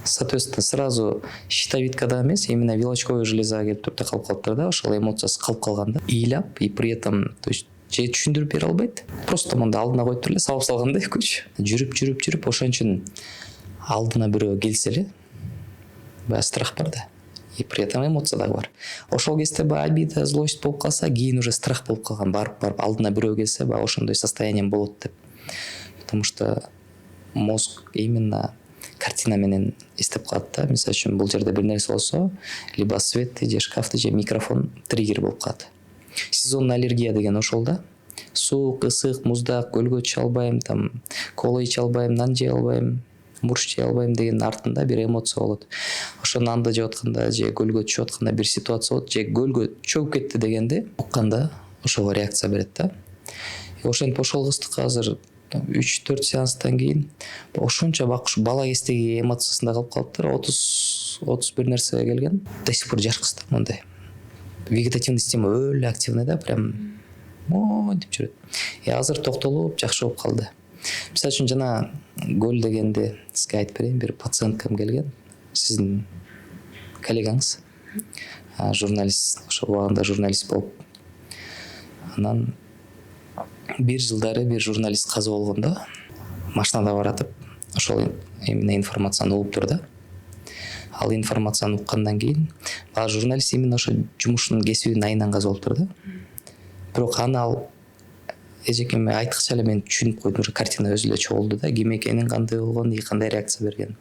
Соответственно, сразу щитовидкада эмес, именно вилочковый железага келип туруп калып калыптыр да, ошол эмоциясы калып калган да. Ыйлап, и при этом, то есть же түшүндүрүп бере албайт. Просто мында алдына коюп туруп эле сабап салгандай көч. Жүрүп, ошон үчүн алдына бирөө келсе эле, баягы страх бар да. И при этом эмоция дагы бар. Ошол кезде обида, злость болуп калса, кийин уже страх болуп калган. Барып алдына бирөө келсе, ошондой состояние болот деп. Потому что мозг именно картина менен эстеп калат да. Мисалы үчүн бул жерде бир нерсе болсо, либо свет, же шкафты, же микрофон триггер болуп калат. Сезонный аллергия деген ошол да. Суук, ысык, муздак, көлгө түшө албайм, там кола иче албайм, нан жей албайм, мурч жей албайм деген артында бир эмоция болот. Ошо нанды жеп атканда же көлгө түшүп атканда бир ситуация болот, же көлгө чөгүп кетти дегенде укканда ошого реакция берет да. Ошентип ошол кыздыкка азыр 3-4 сеанстан кийин ошончо ушу бала кездеги эмоциясында калып калыптыр. 30 нерсеге келген. До сих пор жаш кыз да мындай. Вегетативный система өлө активный да, прям деп жүрөт. Азыр токтолуп жакшы болуп калды. Мисалы үчүн жана гөл дегенде сизге айтып берейин, бир пациенткам келген. Сиздин коллегаңыз, журналист, ошол убагында журналист болуп. Анан бир жылдары бир журналист каза болгондо машинада баратып, ошол именно информацияны угуптур да. Ал информацияны уккандан кийин, журналист именно ошо жумушунун кесибин айынан каза болуптур да. Бирок аны ал эжекеме айткыча эле мен түшүнүп койдум, уже картина өзү эле чогулду да, ким экенин, кандай болгонун, кандай реакция берген.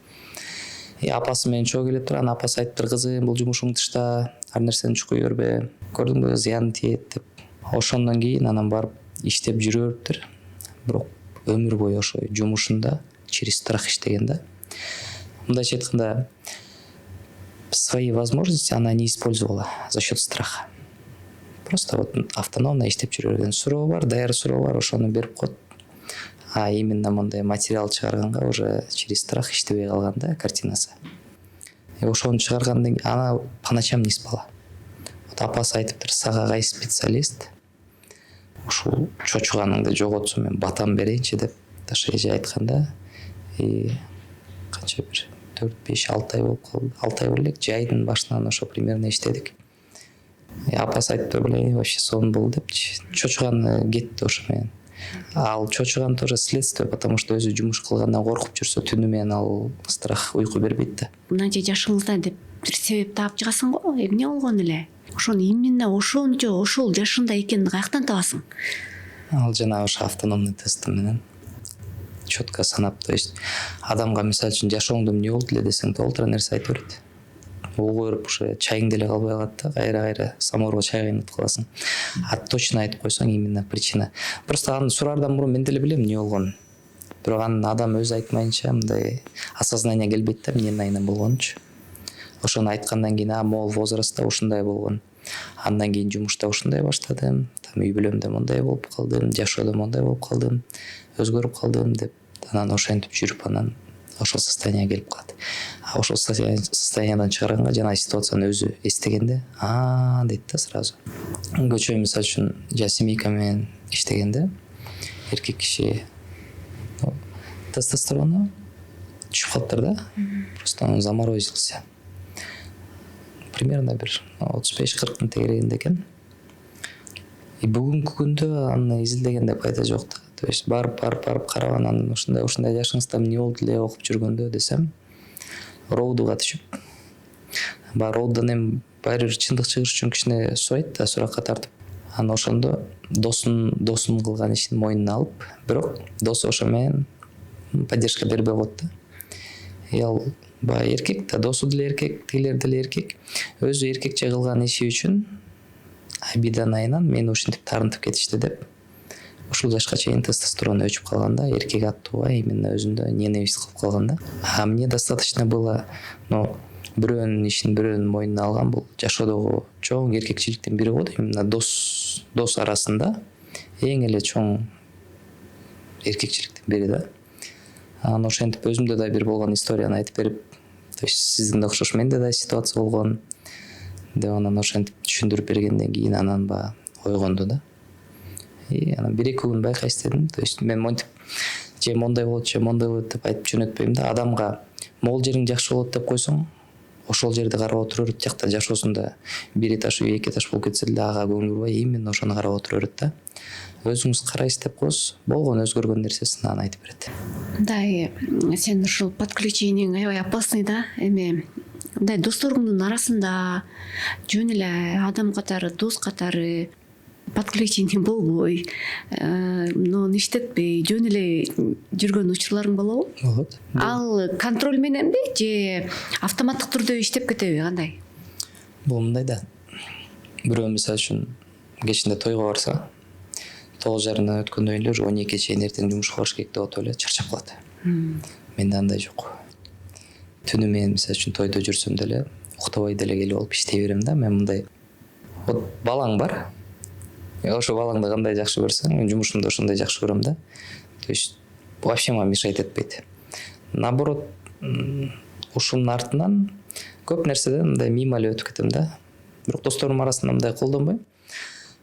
Апасы менен чогуу келиптир, анан апасы айтыптыр: кызым, бул жумушуң тышта, ар нерсени чукуй бербе, көрдүңбү, зыян тиет деп. Ошондон кийин анан барып иштеп жүрө бериптир. Бирок өмүр бою ошо жумушунда через страх иштеген да. Мындайча айтканда, свои возможности она не использовала за счет страха. Просто вот автономно иштеп жүрө берген. Суроо бар, даяр суроо бар, ошону берип коет. А именно мындай материал чыгарганга уже через страх иштебей калган да картинасы. Ошону чыгаргандан кийин ана по ночам не спала. Вот апасы айтыптыр: сага кайсы специалист ушул чочуганыңды жоготсо мен батам берейинчи деп таша эже айтканда, канча бир 4-5-6 ай болуп калды. 6 ай элек жайдын башынан ошо примерно иштедик. Апасы айтты: блин, вообще сон был депчи. Чочуган кетти ошо менен. Ал чочуган тоже следствие, потому что өзү жумуш кылгандан коркуп жүрсө түнү менен ал страх уйку бербейт да. Мынанча жашыңызда деп бир себеп таап чыгасың го, эмне болгон эле? Ошону именно ошончо ошол жашында экенин каяктан табасың? Ал жана ошо автономный тест менен четко санап, то есть адамга мисалы үчүн жашооңдо эмне болду эле десең, толтура нерсе айта берет. Угуу берип ушу чайың деле калбай калат да, кайра самоорго чай кайнатып каласың. Точно айтып койсоң именно причина. Просто аны сураардан мурун мен деле билем эмне болгонун. Бирок анын адам өзү айтмайынча мындай осознание келбейт да эмненин айынан болгонунчу. Ошону айткандан кийин могул возрастта ушундай болгон. Андан кийин жумушта ушундай баштадым, там үй бүлөмдө мондай болуп калдым, жашоодо мондай болуп калдым, өзгөрүп калдым деп анан ошентип жүрүп анан ошол состояние келип калат. Ошол состояниядан чыгарганга жана ситуацияны өзү эстегенде, дейт да сразу. Көчө мисалы үчүн семейка менен иштегенде эркек киши тестостерону түшүп калыптыр да. Просто аны заморозился. Примерно бир 35-40 тегерегинде экен. Бүгүнкү күндө аны изилдегенде пайда жок да. То есть барып карап анан ушундай жашыңызда эмне болду эле окуп жүргөндө десем, роудуга түшүп, роуддан эми баары бир чындык чыгыш үчүн кичине сурайт да, суракка тартып. Анан ошондо досун кылган ишин мойнуна алып, бирок досу ошо менен поддержка бербей коет да. Ал эркек да, досу деле эркек, тигилер деле эркек. Өзү эркекче кылган иши үчүн обидадан айынан мени ушинтип тарынтып кетишти деп. Ушул жашка чейин тестостерон өчүп калганда, эркек аттууга именно өзүндө ненависть кылып калганда. Мне достаточно было, бирөөнүн ишин бирөөнүн мойнуна алган, бул жашоодогу чоң эркекчиликтин бири го, именно дос арасында эң эле чоң эркекчиликтин бири да. Анан ошентип өзүмдө да бир болгон историяны айтып берип, то есть сиздин окшош менде да ситуация болгон деп анан ошентип түшүндүрүп бергенден кийин анан ойгонду да. Анан 1-2 күн байкайсыз дедим. То есть мен монтип же мондай болот деп айтып жөнөтпөйм да. Адамга могул жериң жакшы болот деп койсоң, ошол жерди карап отура берет. Жакта жашоосунда 1 этаж, 2 этаж болуп кетсе деле ага көңүл бурбай, именно ошону карап отура берет да. Өзүңүз карайсыз деп койсоз, болгон өзгөргөн нерсесин анан айтып берет. Мындай сен ушул подключениең аябай опасный да. Эми мындай досторуңдун арасында жөн эле адам катары, дос катары подключение болбой, иштетпей жөн эле жүргөн учурларың болобу? Болот. Ал контроль мененби же автоматтык түрдө иштеп кетеби, кандай? Бул мындай да. Бирөө мисалы үчүн кечинде тойго барса, 9 жарымдан өткөндөн эле уже 12 чейин эртең жумушка барыш керек деп отуп эле чарчап калат. Менде андай жок. Түнү менен мисалы үчүн тойдо жүрсөм деле, уктабай деле келип алып иштей берем да. Мен мындай, вот балаң бар, ошо балаңды кандай жакшы көрсөң, мен жумушумду ошондой жакшы көрөм да. То есть вообще мага мешать этпейт. Наоборот, ушунун артынан көп нерседен мындай мимо эле өтүп кетем да. Бирок досторум арасында мындай колдонбойм.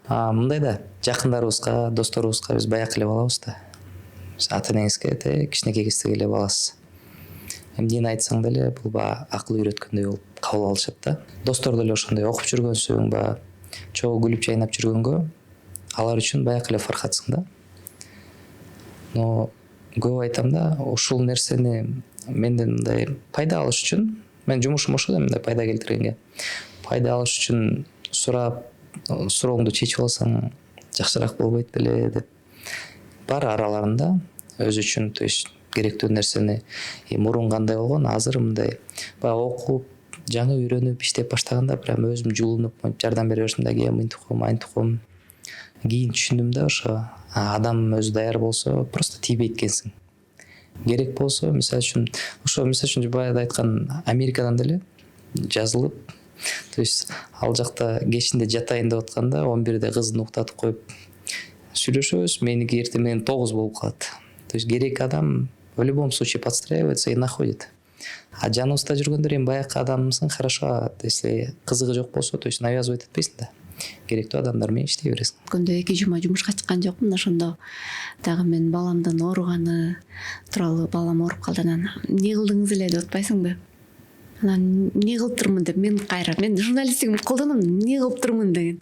Мындай да жакындарыбызга, досторубузга биз баягы эле балабыз да. Ата энеңизге кичинекей кездеги эле баласыз. Эмнени айтсаң деле бул баягы акыл үйрөткөндөй болуп кабыл алышат да. Достор деле ошондой окуп жүргөнсүң, баягы чогуу күлүп чайнап жүргөнгө алар үчүн баягы эле фархатсың да. Но көп айтам да, ушул нерсени менден мындай пайда алыш үчүн, мен жумушум ошо да, мындай пайда келтиргенге. Пайда алыш үчүн сурооңду чечип алсаң жакшыраак болбойт беле деп. Бар араларында өзү үчүн, то есть керектүү нерсени мурун кандай болгон, азыр мындай баягы окуп, жаңы үйрөнүп, иштеп баштаганда прям өзүм жулунуп, жардам бере берсем да, мынтип коем, антип коем. Кийин түшүндүм да, ошо адам өзү даяр болсо просто тийбейт экенсиң. Керек болсо, мисалы үчүн баягы айткан Америкадан деле жазылып, то есть ал жакта кечинде жатайын деп атканда 11-де кызын уктатып коюп сүйлөшөбүз, меники эртең менен 9 болуп калат. То есть керек адам в любом случае подстраивается и находит. А жаныбызда жүргөндөр эми баягы адамсың, хорошо, если кызыгы жок болсо, то есть навязывать этпейсиң да. Керектүү адамдар менен иштей бересиң. Күндө 2 жума жумушка чыккан жокмун, ошондо дагы мен баламдын ооруганы тууралуу, балам ооруп калды, анан эмне кылдыңыз эле деп атпайсыңбы? Анан эмне кылыптырмын деп мен журналисттигимди колдоном, эмне кылыптырмын деген.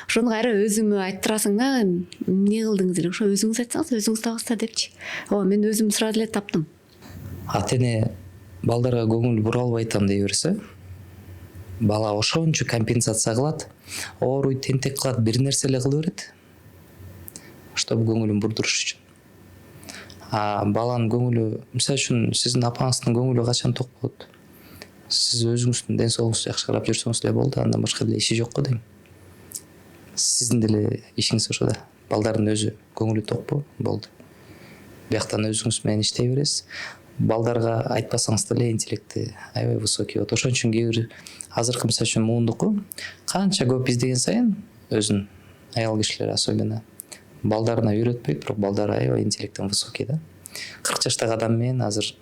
Ошону кайра өзүңө айтып турасың да, эмне кылдыңыз эле, ошо өзүңүз айтсаңыз, өзүңүз табасыз да депчи. Ооба, мен өзүм сурап эле таптым. Ата эне балдарга көңүл бура албайтам дей берсе, бала ошончо компенсация кылат, ооруйт, тентек кылат, бир нерсе эле кыла берет, чтобы көңүлүн бурдуруш үчүн. Баланын көңүлү, мисалы үчүн, сиздин апаңыздын көңүлү качан ток болот? Сиз өзүңүздүн ден соолугуңузду жакшы карап жүрсөңүз эле болду, андан башка деле иши жок го дейм. Сиздин деле ишиңиз ошо да. Балдардын өзү көңүлү токпу, болду. Бияктан өзүңүз менен иштей бересиз. Балдарга айтпасаңыз деле интеллекти аябай высокий болот. Ошон үчүн кээ бир азыркы мисалы үчүн муундуку канча көп издеген сайын өзүн аял кишилер особенно балдарына үйрөтпөйт, бирок балдары аябай интеллектен высокий да. 40 жаштагы адам менен азыр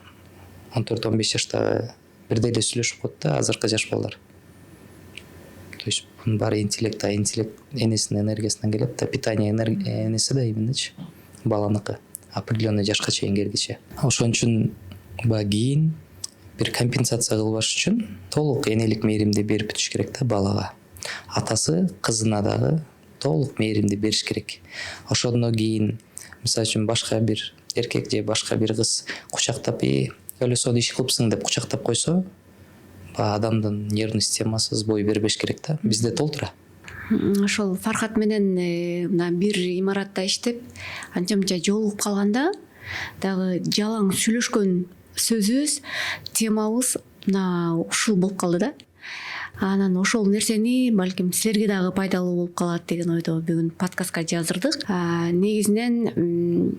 14-15 жаштагы бирдей эле сүйлөшүп коет да, азыркы жаш балдар. То есть бунун баары интеллект энесинин энергиясынан келет да, питание энеси да именночи баланыкы определенный жашка чейин келгиче. Ошон үчүн кийин бир компенсация кылбаш үчүн толук энелик мээримди берип бүтүш керек да балага. Атасы кызына дагы толук мээримди бериш керек. Ошондон кийин мисалы үчүн башка бир эркек же башка бир кыз кучактап, өлөсөң иш кылыпсың деп кучактап койсо, адамдын нервный системасы сбой бербеш керек да. Бизде толтура. Ошол Фархат менен мына бир имаратта иштеп, анча-мынча жолугуп калганда дагы жалаң сүйлөшкөн сөзүбүз, темабыз мына ушул болуп калды да. Анан ошол нерсени балким силерге дагы пайдалуу болуп калат деген ойдо бүгүн подкастка жаздырдык. Негизинен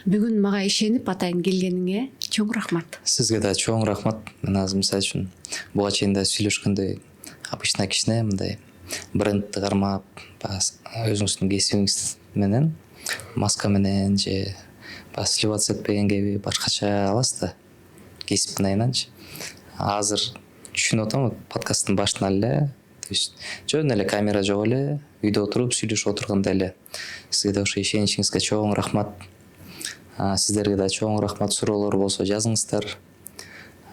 бүгүн мага ишенип атайын келгениңе чоң рахмат. Сизге да чоң рахмат. Мен азыр мисалы үчүн буга чейин да сүйлөшкөндөй обычно кичине мындай брендти кармап, өзүңүздүн кесибиңиз менен, маска менен же сливаться этпеген кеби башкача аласыз да кесиптин айынан. Азыр түшүнүп атам, подкасттын башынан эле, то есть жөн эле камера жок эле, үйдө отуруп сүйлөшүп отургандай эле. Сизге да ошо ишеничиңизге чоң рахмат. Сиздерге да чоң рахмат. Суроолор болсо жазыңыздар.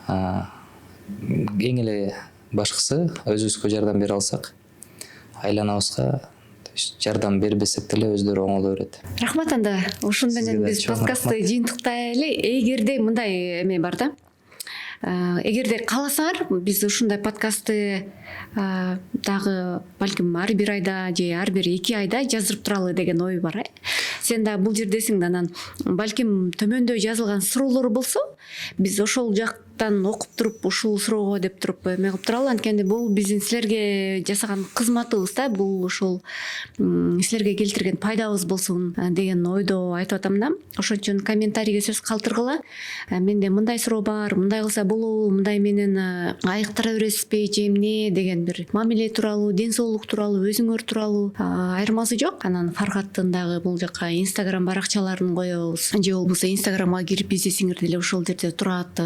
Эң эле башкысы өзүбүзгө жардам бере алсак, айланабызга жардам бербесек деле өздөрү оңоло берет. Рахмат анда. Ушун менен биз подкастты жыйынтыктайлы. Эгерде мындай эме бар да. Эгерде кааласаңар, биз ушундай подкастты дагы балким ар бир айда же ар бир 2 айда жаздырып туралы деген ой бар. Сен да бул жердесиң да, анан балким төмөндө жазылган суроолор болсо, биз ошол жак артан окуп туруп ушул суроого деп туруп эме кылып туралы. Анткени бул биздин силерге жасаган кызматыбыз да, бул ушул силерге келтирген пайдабыз болсун деген ойдо айтып атам да. Ошон үчүн комментарийге сөз калтыргыла. Менде мындай суроо бар, мындай кылса болобу, мындай менен айыктыра бересизби же эмне деген бир мамиле тууралуу, ден соолук тууралуу, өзүңөр тууралуу айырмасы жок. Анан Фархаттын дагы бул жака Instagram баракчаларын коебуз. Же болбосо Instagramга кирип издесеңер деле ошол жерде турат.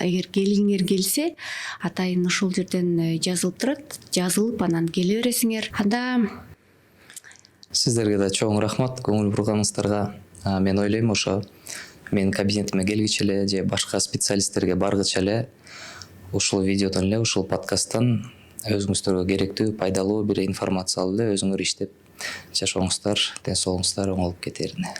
Эгер келгиңер келсе, атайын ошол жерден жазылып турат. Жазылып анан келе бересиңер. Анда Сиздерге да чоң рахмат көңүл бурганыңыздарга. Мен ойлойм ошо менин кабинетиме келгиче эле же башка специалисттерге баргыча эле ушул видеодон эле, ушул подкасттан өзүңүздөргө керектүү, пайдалуу бир информация алып эле өзүңөр иштеп жашооңуздар, ден соолугуңуздар оңолуп кетерине.